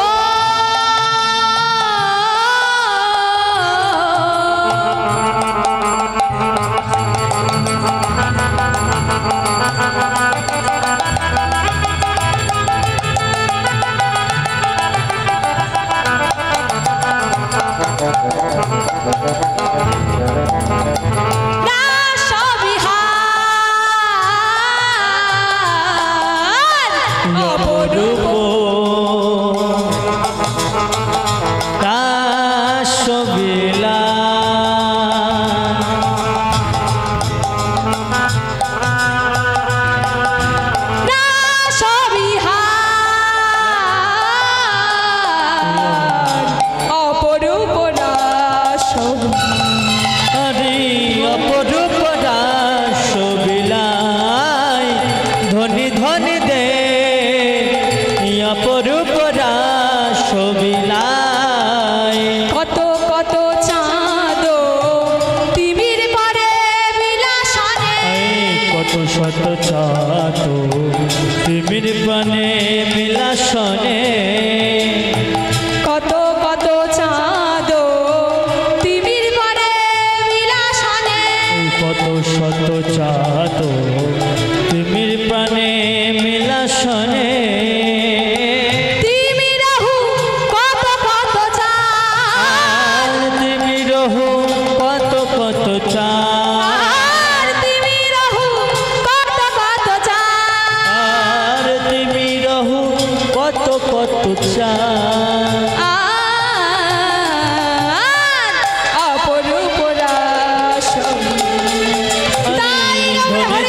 Speaker 1: অপরূপ শোভিলা
Speaker 2: অপরূপ
Speaker 1: আরে অপরূপ শোভিলাই ধনী ধনী দে অপরূপ শোভিলাই
Speaker 2: কত কত চাঁদ তিমির পরে বিলাসনে
Speaker 1: কত শত ছাত তিমির পানে বিলাসনে
Speaker 2: কত কত চাঁদ তিমির পরে বিলাসনে
Speaker 1: কত শত চাত তিমির প্রাণে বিলাসনে
Speaker 2: তিমির রাহু কত কত চাঁদ
Speaker 1: তিমির রহু কত কত চাঁদ
Speaker 2: আর তিমির রাহু কত কত চাঁদ
Speaker 1: আর তিমির রহু কত কত চাঁদ
Speaker 2: আর অপরূপ রাসবিহার
Speaker 1: ধনী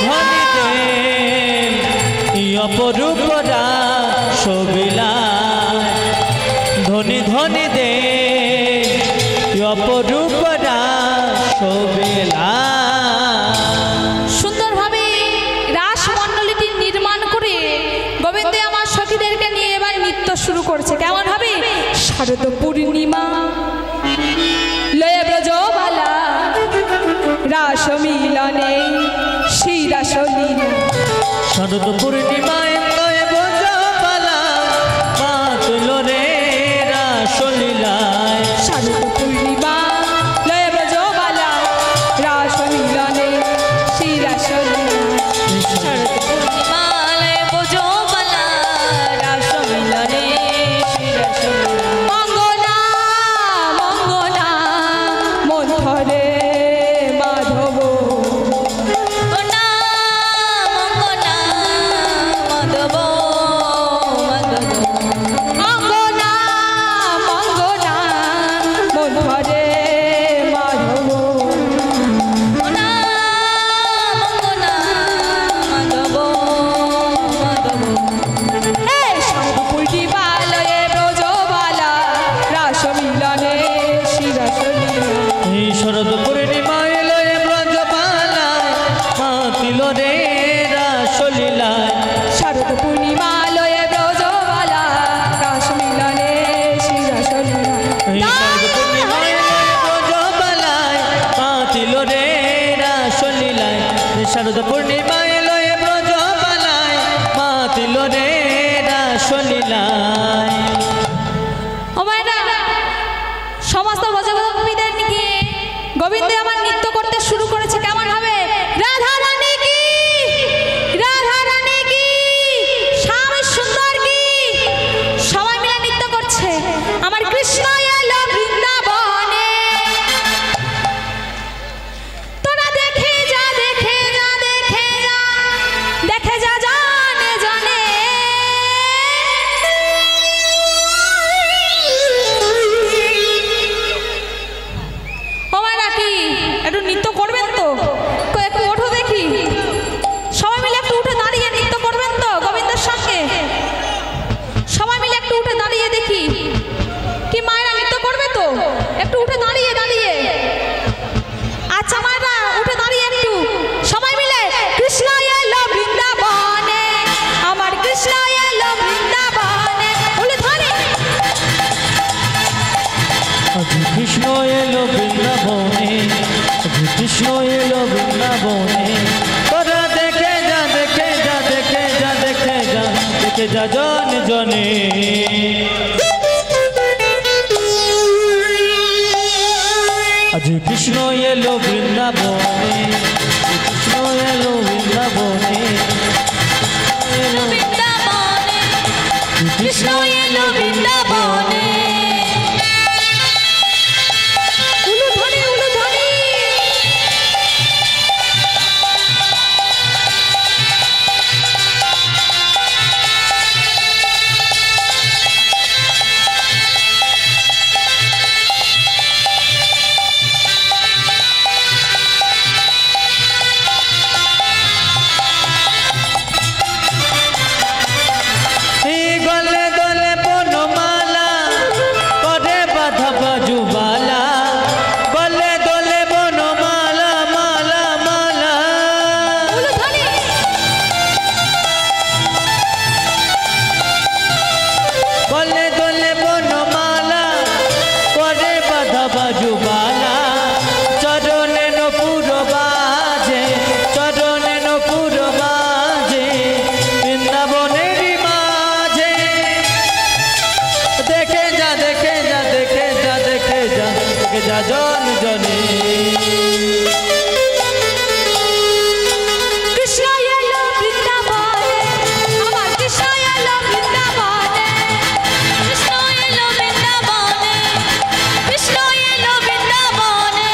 Speaker 1: ধনী দে অপরূপ শোভিলা ধনী ধনী দে অপরূপ শোভিলা
Speaker 2: সুন্দরভাবে রাসমণ্ডলীটি নির্মাণ করে গোবিন্দ আমার সখীদেরকে নিয়ে এবার নৃত্য শুরু করছে। কেমন হবে? শারদ পূর্ণিমা লয়ে ব্রজবালা রাস মিলনে সেই রাসলীলা
Speaker 1: শরৎ পূর্ণিমায় নয় বোঝাবালা মা তুলো রে রাসলীলায়
Speaker 2: শারদ পূর্ণিমা লয়ে ব্রজবালা রাস মিলনে সেই রাসলীলা শারদ পূর্ণিমা লয়ে ব্রজবালা রাস মিলনে সেই রাসলীলা মঙ্গলা মঙ্গলা মন্থরে মাধব মঙ্গলা
Speaker 1: শারদ পূর্ণিমা এলো এ ব্রজ পালায় মাতিল রে রাসলীলায়।
Speaker 2: ও মায়েরা, সমস্ত ব্রজগোপীদের নিয়ে গোবিন্দ আমার নৃত্য করতে শুরু করেছে। কেমন হবে? রাধা রানী কি, রাধা রানী কি, শ্যাম সুন্দর কি, সবাই মিলে নৃত্য করছে। আমার কৃষ্ণ এলো বৃন্দাবনে, তোরা দেখে যা, দেখে যা, দেখে যা, দেখে যা, জানে জানে। ও মায়েরা কি একটু নৃত্য করবেন তো? একটু ওঠো দেখি, সবাই মিলে একটু উঠে দাঁড়িয়ে নৃত্য করবেন তো গোবিন্দের সঙ্গে? সবাই মিলে একটু উঠে দাঁড়িয়ে দেখি, কি মায়েরা নৃত্য করবে তো? একটু উঠে দাঁড়িয়ে দাঁড়িয়ে। আচ্ছা মায়েরা উঠে দাঁড়িয়ে একটু সবাই মিলে কৃষ্ণ এলো বৃন্দাবনে, আমার কৃষ্ণ এলো বৃন্দাবনে, বলে ধরে।
Speaker 1: আজ কৃষ্ণ এলো বৃন্দাবনে, আজ কৃষ্ণ এলো বৃন্দাবনে, তোরা দেখে যা, দেখে যা, দেখে যা, দেখে যা, দেখে যা জনে জনে। আজ কৃষ্ণ এলো বৃন্দাবনে, কৃষ্ণ এলো বৃন্দাবনে, এলো
Speaker 2: বৃন্দাবনে,
Speaker 1: কৃষ্ণ এলো
Speaker 2: বৃন্দাবনে। উলুধ্বনি, উলুধ্বনি।
Speaker 1: এই গলে দলে বনমালা করে বাধা বাজুবালা, গলে দলে বনমালা, মালা মালা।
Speaker 2: উলুধ্বনি।
Speaker 1: গলে দলে বনমালা করে বাধা বাজুবালা, চরণে নপুর বাজে, চরণে নপুর বাজে, বৃন্দাবনের মাঝে। দেখে যা, দেখে যা, দেখে যা, দেখে যা, দেখে যা জন জনে।
Speaker 2: কৃষ্ণ এলো বৃন্দাবনে, আমার কৃষ্ণ এলো বৃন্দাবনে, কৃষ্ণ এলো বৃন্দাবনে, কৃষ্ণ এলো বৃন্দাবনে।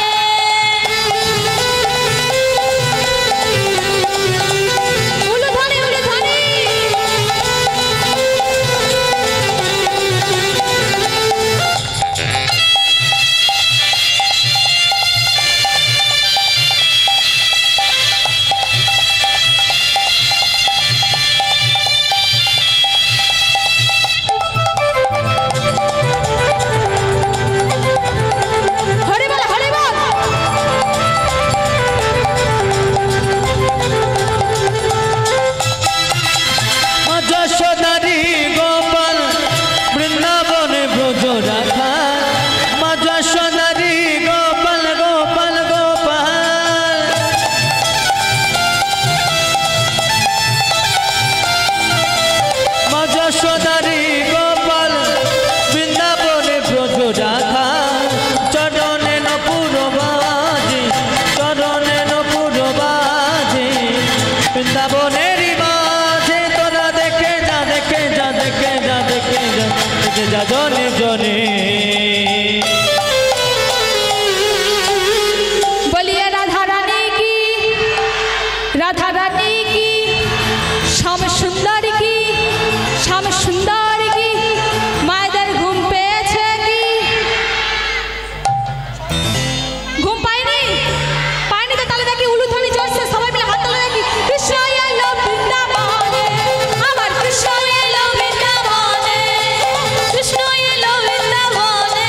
Speaker 2: উলুধ্বনি, উলুধ্বনি। হরি বল, হরি বল।
Speaker 1: যশোদারি গোপাল বৃন্দাবনে ব্রজ রাখা, মা যশোদারি গোপাল, গোপাল, গোপাল। মা যশোদারি গোপাল বৃন্দাবনে ব্রজ রাখা, চরণে নপুর বাজে, চরণে নপুর বাজে, বৃন্দাবনের মাঝে। তোরা দেখে যা, দেখে যা, দেখে যা, দেখে যা, দেখে যা জনে জনে।
Speaker 2: বলিয়ে রাধা রানী কি, রাধা রানী কি, শ্যাম সুন্দর কি, শ্যাম সুন্দর কি, মায়েদের ঘুম পেয়েছে কি? ঘুম পাইনি? পাইনি তো তাহলে দেখি উলুধ্বনি জোরছে, সবাই মিলে হাত তুলে দেখি। কৃষ্ণ এলো বৃন্দাবনে, আমার কৃষ্ণ এলো বৃন্দাবনে, কৃষ্ণ এলো বৃন্দাবনে।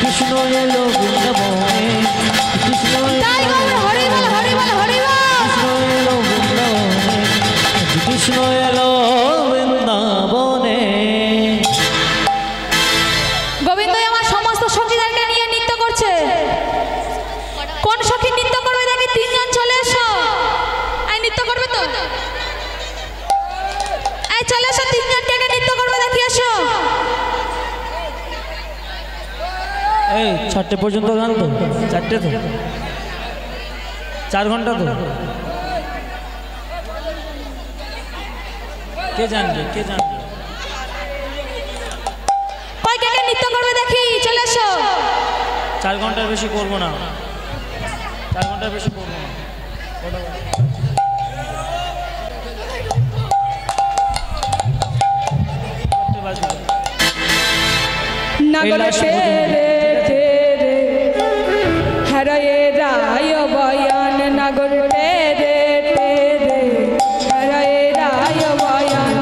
Speaker 1: কৃষ্ণ এলো বৃন্দাবনে কৃষ্ণ
Speaker 2: তাই বল হরি বল হরি বল হরি বল।
Speaker 1: এলো বৃন্দাবনে কৃষ্ণ এলো বৃন্দাবনে।
Speaker 2: গোবিন্দ আমার সমস্ত সখীদেরকে নিয়ে নৃত্য করছে। কোন সখী নৃত্য করবে দেখি? তিনজন চলে এসো। এই নৃত্য করবে তো? এই চলে এসো, তিনজন কে নৃত্য করবে দেখি, এসো।
Speaker 1: এই 4টে পর্যন্ত গান তো? 4টে তো? 4 ঘন্টা তো? কে জানবে কে জানবে?
Speaker 2: কই কে নৃত্য করবে দেখি, চলে এসো।
Speaker 1: 4 ঘন্টার বেশি করবো না, 4 ঘন্টার বেশি করবো না।
Speaker 2: নাগর তেরে তেরে হরয়ে রায় বয়ান, নাগর তেরে তেরে হরয়ে রায় বয়ান।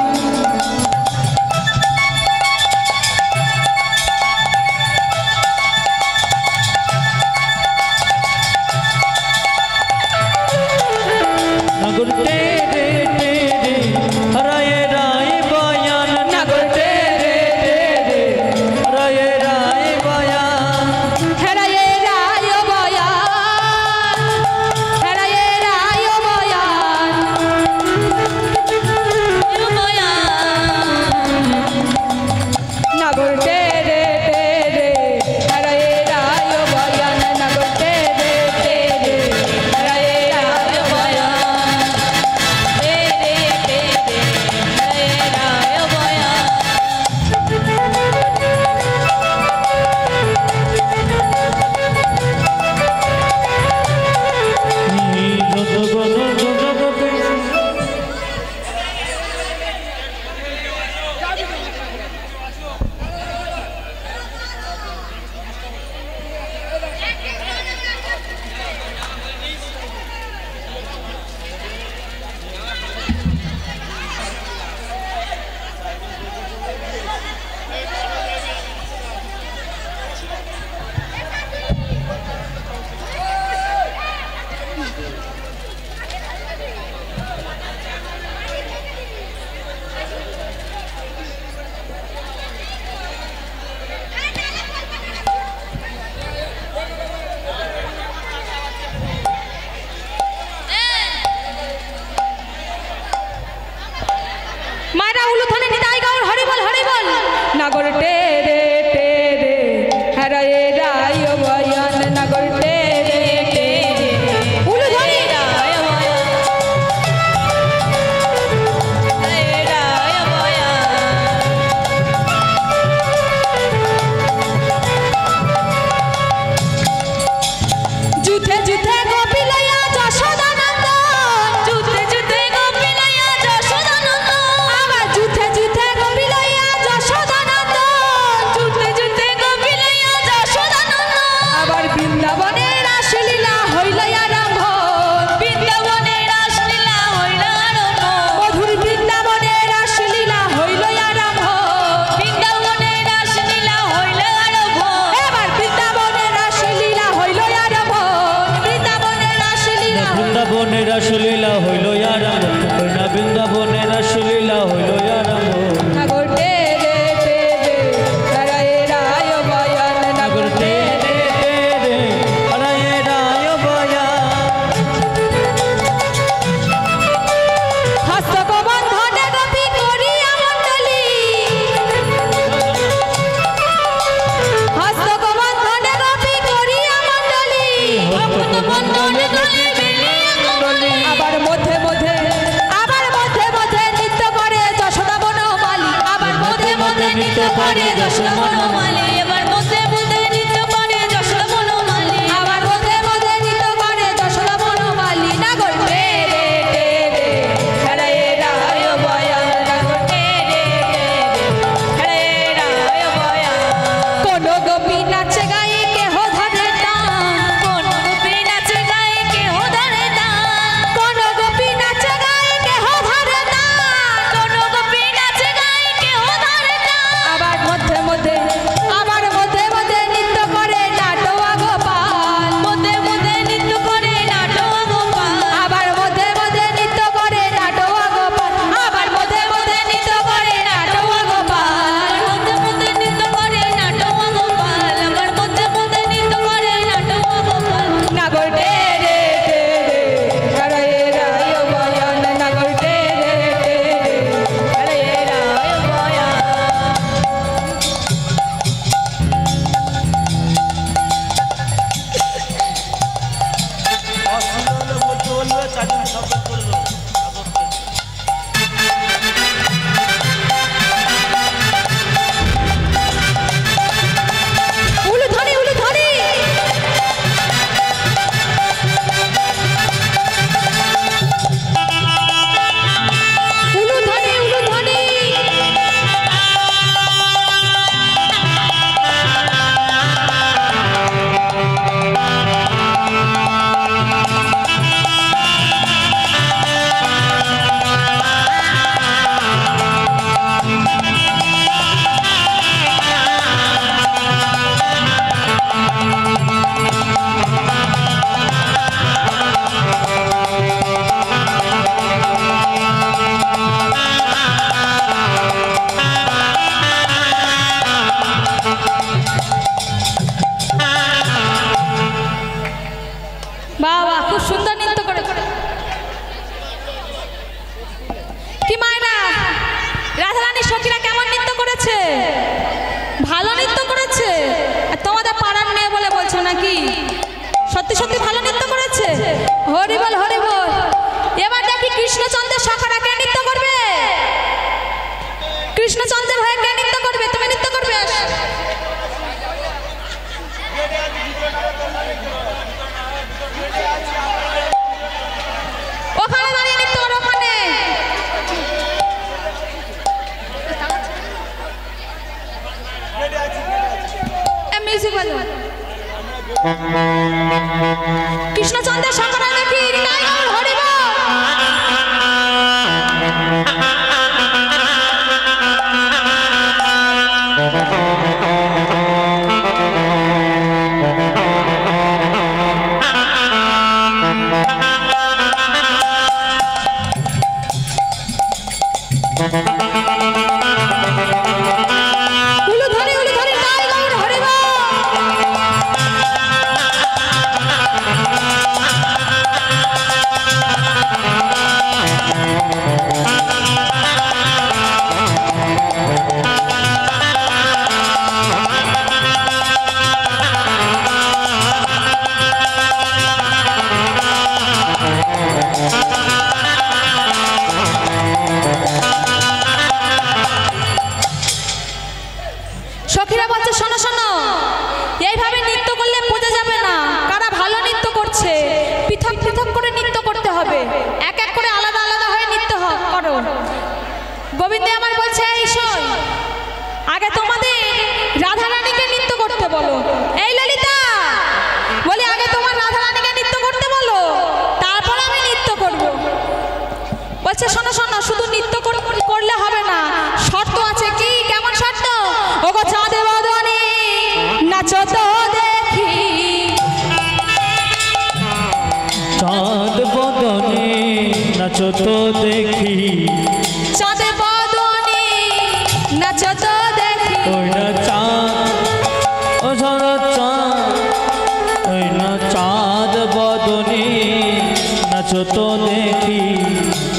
Speaker 1: নাগর তেরে তেরে হরায়ে রায় বয়ান, নাগর তেরে তেরে হরায়ে রায় বয়ান।
Speaker 2: হরয়ে রায় বয়ান, হরয়ে রায় বয়ান, নাগর তেরে তেরে হরয়ে রায় বয়ান, নাগর তেরে তেরে হরয়ে রায় বয়ান, তেরে তেরে হরয়ে রায় বয়ান। সত্যি সত্যি ভালো নৃত্য করেছে। হরি বল হরি বল। এবার দেখি কৃষ্ণচন্দ্রের সখারা কে নৃত্য করবে। কৃষ্ণচন্দ্রের হয়ে কে নৃত্য করবে? তুমি নৃত্য করবে। ওখানে দাঁড়িয়ে নৃত্য করো, ওখানে। মিউজিক বাজাও। কৃষ্ণচন্দ্রের সখারা দেখি টাইগার হরি বল। উলু ধরে টাইগার হরি বল। সখীরা বলছে শোনো শোনো, এইভাবে নৃত্য করলে বোঝা যাবে না কারা ভালো নৃত্য করছে। পৃথক পৃথক করে নৃত্য করতে হবে, এক এক করে আলাদা আলাদা হয়ে নৃত্য করো। গোবিন্দ আমার বলছে এই শোন, আগে তোমাদের রাধা রানীকে নৃত্য করতে বলো। এই ললিতা বলি, আগে তোমার রাধা রানীকে নৃত্য করতে বলো, তারপর আমি নৃত্য করব। বলছে শোনো শোনো, শুধু নৃত্য করলে হবে না, শর্ত আছে। কি কেমন শর্ত? ওগো চাঁদে বদনে নাচো তো দেখি।
Speaker 1: চাঁদ বদনে নাচো তো দেখি।
Speaker 2: চাঁদে বদনে নাচো তো দেখি।
Speaker 1: ওই না চাঁদ, ও ঝরা চাঁদ, ওই না চাঁদ বদনে নাচো তো দেখি।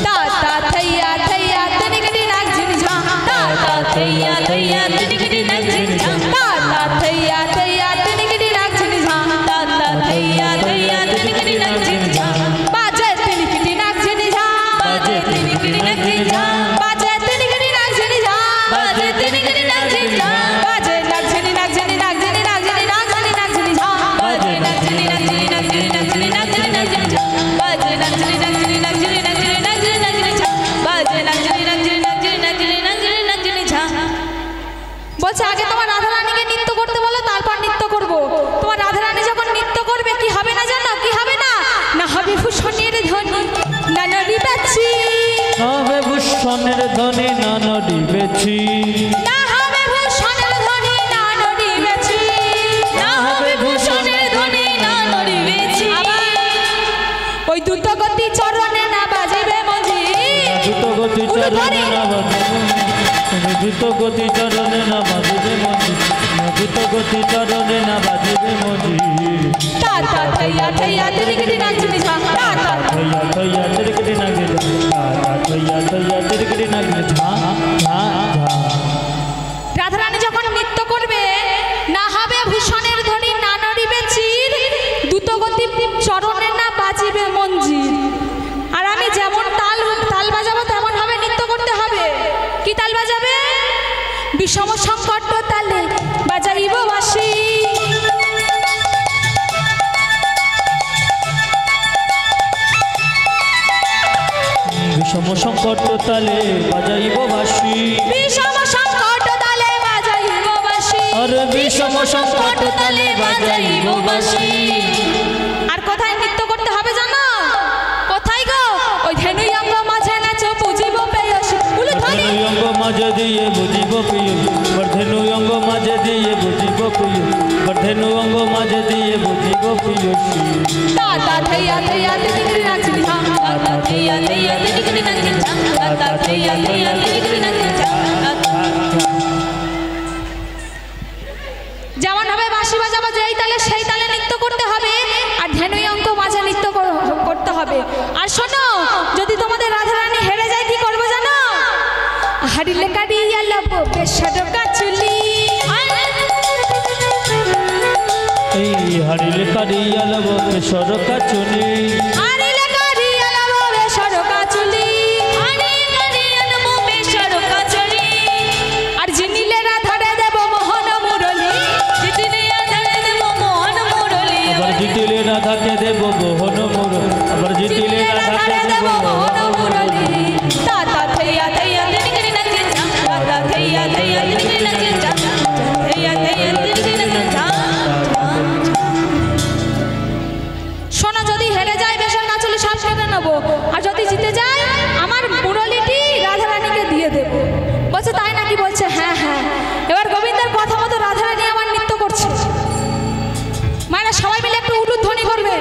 Speaker 2: তা তা থैया থैया তনিকটি নাক ঝিনঝা। তা তা থैया থैया তনিকটি নাক ঝিনঝা। তা তা থैया থैया তনিকটি নাক ঝিনঝা। তা তা থैया থैया তনিকটি নাক ঝিনঝা। বাজে তনিকটি নাক ঝিনঝা। বাজে তনিকটি নাক ঝিনঝা। বাজে তনিকটি নাক ঝিনঝা। বাজে তনিকটি নাক ঝিনঝা। বাজে নাক ঝিনি নাক ঝিনি নাক ঝিনি নাক ঝিনি নাক ঝিনি নাক ঝিনঝা। বাজে নাক ঝিনি নাক ঝিনি নাক ঝিনি নাক ঝিনি নাক ঝিনি নাক ঝিনঝা। বাজে নাক ঝিনি নাক ঝিনি নাক ঝিনি নাক ঝিনি নাক ঝিনি নাক ঝিনঝা। বাজে নাক ঝিনি নাক ঝিনি নাক ঝিনি নাক ঝিনি নাক ঝিনি নাক ঝিনঝা। বলছে আগে তোমার রাধা রানীকে নৃত্য করতে বলো, তারপর নৃত্য করব। তোমার রাধা রানী যখন নৃত্য করবে কি হবে না জানো? কি হবে না? না হবে ভূষণের ধ্বনি না নড়ি বেচি।
Speaker 1: হবে ভূষণের ধ্বনি না নড়ি বেচি।
Speaker 2: না হবে ভূষণের ধ্বনি না নড়ি বেচি। না হবে ভূষণের ধ্বনি না নড়ি বেচি। ওই দ্রুত গতি চরণে না বাজিবে মঞ্জি।
Speaker 1: দ্রুত গতি চরণে না বাজিবে। দ্রুত গতি চরণে না বাজিবে মঞ্জি। দ্রুত গতি চরণে না বাজিবে মঞ্জি।
Speaker 2: তা তা থैया থैया তনিকটি নাক ঝিনঝা। তা তা
Speaker 1: থैया থैया तिरकटी नाग झा। थैया थैया तिरकटी नाग झा झा झा।
Speaker 2: রাধা রানী যখন নৃত্য করবে, না হবে ভূষণের ধ্বনি না নড়িবে চির। দ্রুতগতি চরণে না বাজিবে মঞ্জির। আর আমি যেমন তাল তাল বাজাবো তেমন ভাবে নৃত্য করতে হবে। কি তাল বাজাবে? বিষম সংকট তালে বাজাইব বাঁশি।
Speaker 1: বিষম সংকট তালে বাজাইব বাঁশি।
Speaker 2: বিষম সংকট তালে বাজাইব বাঁশি।
Speaker 1: আরে বিষম সংকট তালে বাজাইব বাঁশি।
Speaker 2: আর কোথায় নৃত্য করতে হবে জানো? কোথায় গো? ওই ধেনু অঙ্গ মাঝে নাচো বুঝিব পেয়সী। উলু ধরি
Speaker 1: ধেনু অঙ্গ মাঝে দিয়ে বুঝিব প্রিয়। ধেনু অঙ্গ মাঝে দিয়ে বুঝিব প্রিয়। ধেনু অঙ্গ মাঝে দিয়ে বুঝিব প্রিয়সী।
Speaker 2: তা তা থैया থैया তনিকটি নাক ঝিনঝা। তা তা থैया থैया তনিকটি নাক ঝিনঝা। তা তা থैया থैया তনিকটি নাক ঝিনঝা। যেমন হবে বাঁশি বাজাবো যেই তালে সেই তালে নৃত্য করতে হবে। আর ধেনু অঙ্ক মাঝে নৃত্য করতে হবে। আর শোনো, যদি তোমাদের রাধা রানী হেরে যায় কি করবো জানো? হারিলে কাটিয়া লব বেশারকা চুলি।
Speaker 1: এই হারিলে কারিয়া লব কেশর কাচুনি
Speaker 2: হারিলে কারিয়া লব বেসর কাচুলি হারিলে কারিয়া লব বেসর কাচুলি আর জিনিলে রাধারে দেব মোহন মুরলি জিতিলে রাধারে দেব মোহন মুরলি
Speaker 1: আবার জিতিলে রাধাকে দেব মোহন মুরলি আবার জিতিলে রাধাকে দেব মোহন মুরলি
Speaker 2: তাতা থইয়া থইয়া দিনগিরি নাচে যা তাতা থইয়া থইয়া দিনগিরি নাচে যা থইয়া থইয়া দিনগিরি নাচে যা সোনা যদি হেরে যায় বেসর কাচুলি সব কেটে নেবো আর যদি জিতে যায় আমার মুরলিটি রাধারানীকে দিয়ে দেবো বলছে তাই নাকি বলছে হ্যাঁ হ্যাঁ এবার গোবিন্দের কথা মতো রাধারানী আমার নৃত্য করছে মায়েরা সবাই মিলে একটু উলুধ্বনি করবে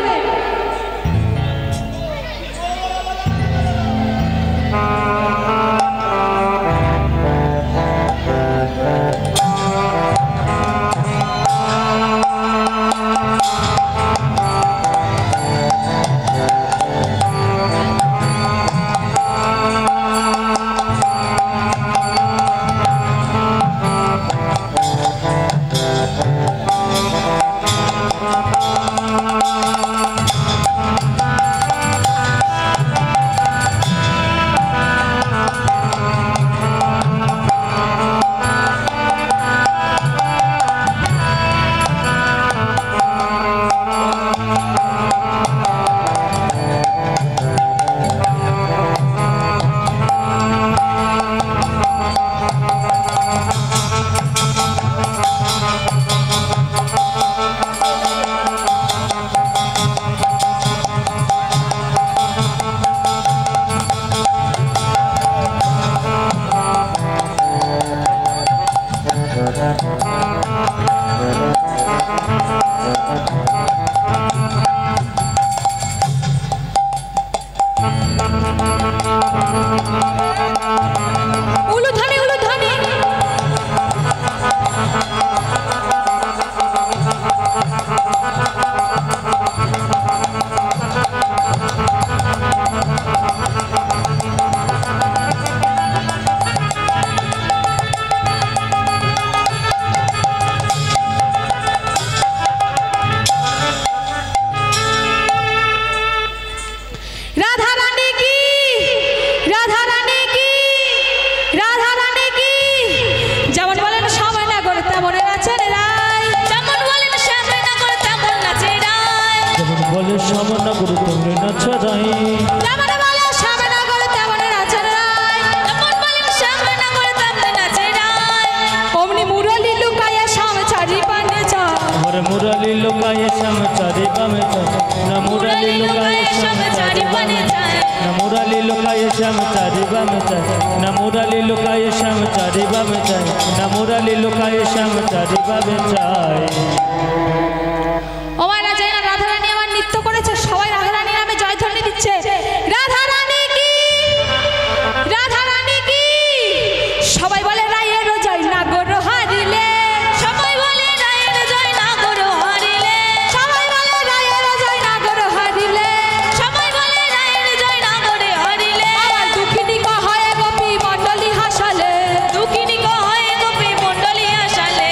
Speaker 2: উলুধ্বনি উলুধ্বনি রাধা রানী কি রাধা রানী কি রাধা রানী কি যেমন বলেন সবাই না করে তেমন নাচেন রাই যেমন বলেন সবাই না করে তেমন নাচে রাই
Speaker 1: যেমন বলে সামনা গুরু তুমি নাচ রাই
Speaker 2: যেমন বলে সবাই না করে তেমন নাচেন রাই যেমন বলেন সবাই না করে তেমন নাচে রাই অমনি মুরলি লুকায়ে সামচারি পানে চা
Speaker 1: আমার মুরালি লোকায়ে শ্যামচারি বামে চায় না মুরালি লোকায়ে শ্যামচারি বামে চায় না মুরালি লোকায়ে শ্যামচারি বামে চায় না মুরালি লোকায়ে শ্যামচারি বামে চায় না মুরালি লোকায়ে শ্যামচারি বামে চায়
Speaker 2: ও মায়েরা যাই না রাধারানী আমার নৃত্য করেছে সবাই রাধারানী নামে জয়ধ্বনি দিচ্ছে রাধারানী কি রাধারানী কি সবাই বলে রায়ের জয় না গো হারিলে সবাই বলে রায়ের জয় না গো হারিলে সবাই বলে রায়ের জয় না গো হারিলে সবাই বলে রায়ের জয় না গো হারিলে আমার দুঃখিনী কয় গোপী মণ্ডলী হাসালে দুঃখিনী কয় গোপী মণ্ডলী হাসালে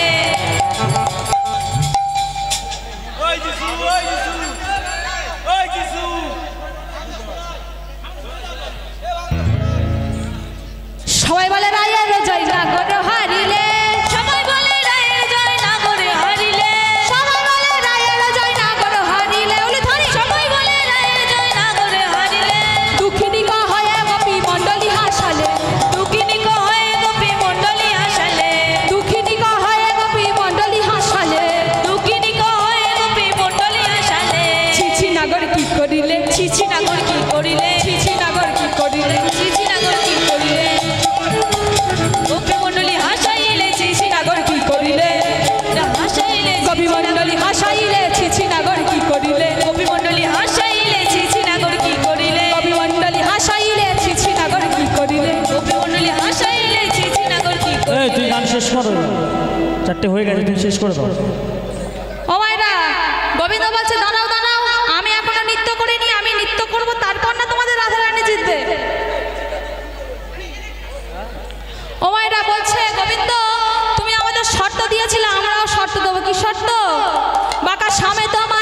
Speaker 2: সবাই বলে রায়ের জয় না গো হারিলে সবাই বলে রায়ের জয় না গো হারিলে সবাই বলে রায়ের জয় না গো হারিলে ওলে ধরি সবাই বলে রায়ের জয় না গো হারিলে দুঃখিনী কয় গোপী মণ্ডলী হাসালে দুঃখিনী কয় গোপী মণ্ডলী হাসালে দুঃখিনী কয় গোপী মণ্ডলী হাসালে দুঃখিনী কয় গোপী মণ্ডলী হাসালে ছিছি নাগর কি করিলে ছিছি নাগর কি করিলে ছিছি নাগর কি করিলে ছিছি নাগর কি করিলে গোপী মণ্ডলী হাসাইলে ছিছি নাগর কি করিলে হাসাইলে গোপী মণ্ডলী হাসাইলে ছিছি নাগর কি করিলে গোপী মণ্ডলী হাসাইলে ছিছি নাগর কি করিলে গোপী মণ্ডলী হাসাইলে ছিছি নাগর কি করিলে গোপী মণ্ডলী হাসাইলে ছিছি নাগর কি
Speaker 1: এই তুই গান শেষ করো চারটে হয়ে গেছে তুমি শেষ করে দাও
Speaker 2: ও মায়েরা গোবিন্দ বলছে দাঁড়াও দাঁড়াও আমি এখনো নৃত্য করিনি আমি নৃত্য করব তারপর না তোমাদের রাধারানী জিতবে ও মায়েরা বলছে গোবিন্দ তুমি আমাদের শর্ত দিয়েছিলে আমরাও শর্ত দেবো কি শর্ত বাঁকা সামে তো আমার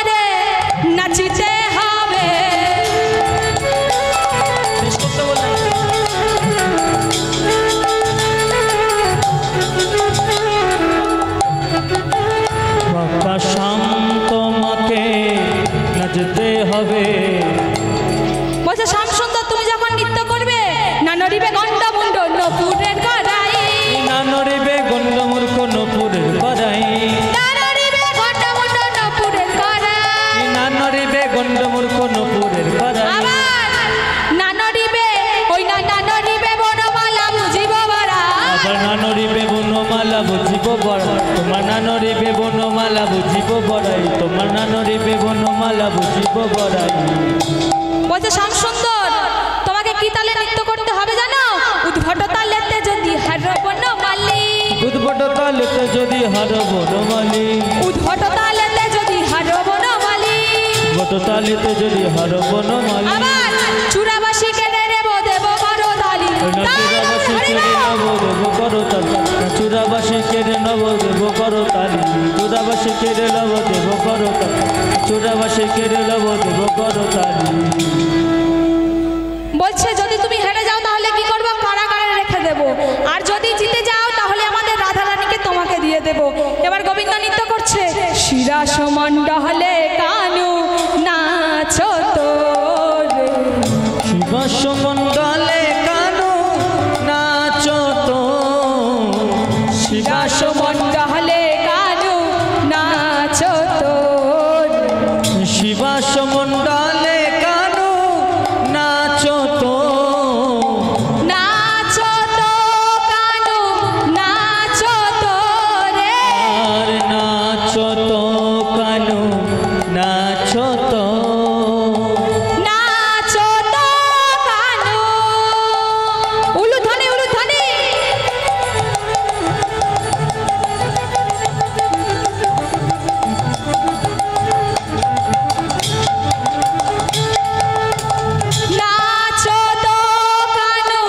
Speaker 2: শ্যামসুন্দর তুমি যখন নৃত্য করবে না নড়িবে গন্ডা মুন্ড নপুরের গড়াই
Speaker 1: না নড়িবে গন্ড মূর্খ নপুরের গড়াই
Speaker 2: না নড়িবে গন্ডা মুন্ড নপুরের গড়াই
Speaker 1: না নড়িবে গন্ড মূর্খ নপুরের গড়াই
Speaker 2: আবার না নড়িবে ওই না নড়িবে বনমালা বুঝিব বড়া
Speaker 1: আবার না নড়িবে বনমালা বুঝিব বড়াই তোমার না নড়িবে বনমালা বুঝিব বড়াই তোমার না নড়িবে বনমালা বুঝিব বড়াই
Speaker 2: বলছে শ্যামসুন্দর তোমাকে কি তালে নৃত্য করতে হবে জানো উদ্ভট তালেতে যদি হারব বনমালী
Speaker 1: উদ্ভট তালেতে যদি হারব বনমালী
Speaker 2: উদ্ভট তালেতে যদি হারব বনমালী
Speaker 1: উদ্ভট তালেতে যদি হারব বনমালী
Speaker 2: আবার চূড়াবাসী কেড়ে নেব দেব করো তালি
Speaker 1: চূড়াবাসী কেড়ে নব দেব করো তালি চূড়াবাসী কেড়ে নব দেব করো তালি চূড়াবাসী কেড়ে নব দেব করো তালি চূড়াবাসী কেড়ে নব দেব করো তালি
Speaker 2: বলছে যদি তুমি হেরে যাও তাহলে কি করবো কারাগারে রেখে দেব আর যদি জিতে যাও তাহলে আমাদের রাধা রানীকে তোমাকে দিয়ে দেব এবার গোবিন্দ নৃত্য করছে শিরা সমন্ডলে কানু নাচো তোরে
Speaker 1: শিবাস মণ্ডলে কানু নাচো তো শিবাস
Speaker 2: সমন্ডলে কানু নাচো তোরে
Speaker 1: শিবাস মণ্ডলে কানু নাচো তো
Speaker 2: নাচো তো কানু নাচো তোরে
Speaker 1: আর নাচো তো কানু নাচো তো
Speaker 2: নাচো তো কানু উলুধ্বনি উলুধ্বনি নাচো তো কানু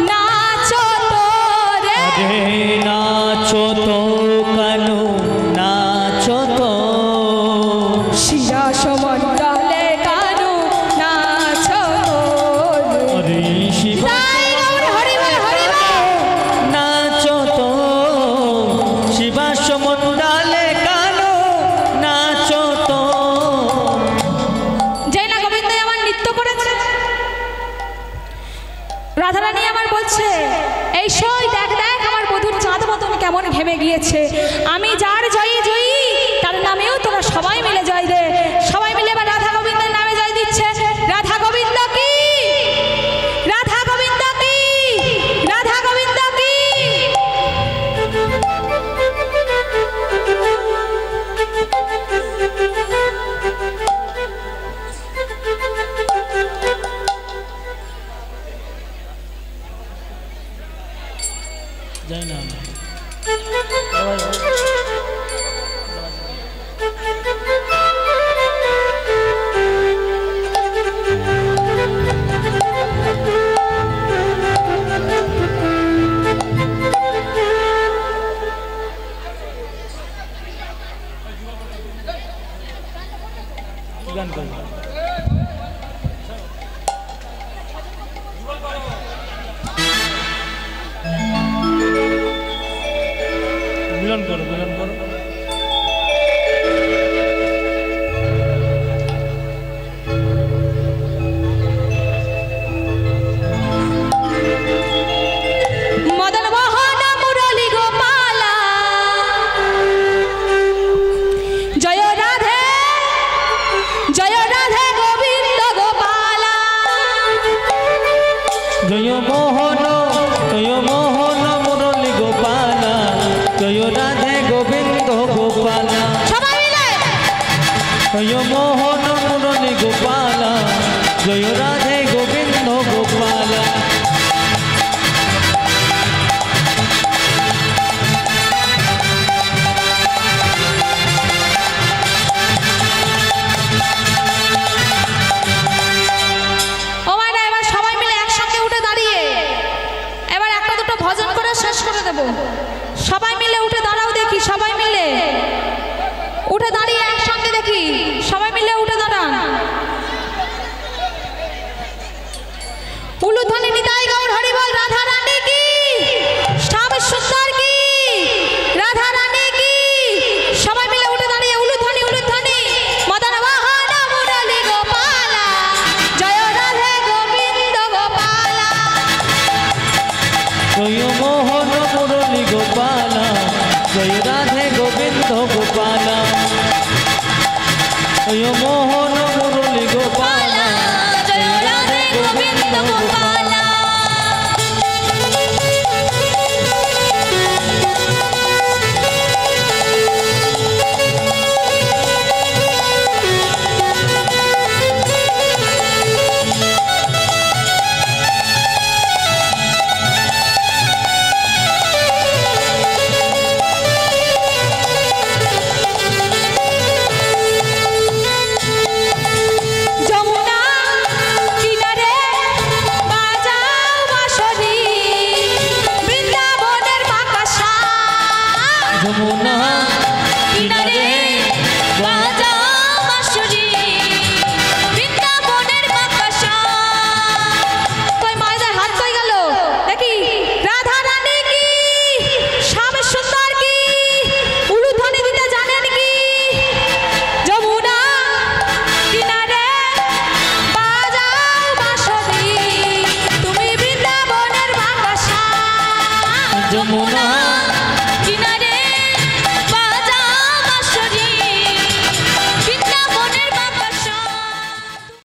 Speaker 2: নাচো তো রে
Speaker 1: রে নাচো তো কানু নাচো তো
Speaker 2: শিরা সমন্ডলে কানু নাচো তো রে
Speaker 1: হরি শিব
Speaker 2: তাই গৌর হরি বল হরি বল
Speaker 1: নাচো তো শিবাস মণ্ডলে কানু নাচো তো
Speaker 2: যেই না গোবিন্দ আমার নৃত্য করেছে রাধারানী আমার বলছে এই সই দেখ দেখ আমার বধুর চাঁদ মতন কেমন ঘেমে গিয়েছে আমি যার জয়ী জয়ী তার নামেও তোরা সবাই মিলে জয় দে সবাই মিলে এবার রাধা গোবিন্দের নামে জয় দিচ্ছে রাধা গোবিন্দ কি রাধা গোবিন্দ কি রাধা গোবিন্দ কি
Speaker 1: যাই না গান করবো মিলন করো মিলন করো
Speaker 2: মদন মোহন মুরলী গোপালা জয় রাধে গোবিন্দ গোপালা
Speaker 1: জয় মোহন মুরলী গোপালা জয় রাধে গোবিন্দ গোপালা
Speaker 2: সবাই মিলে
Speaker 1: জয় মোহন মুরলী গোপালা জয় রাধে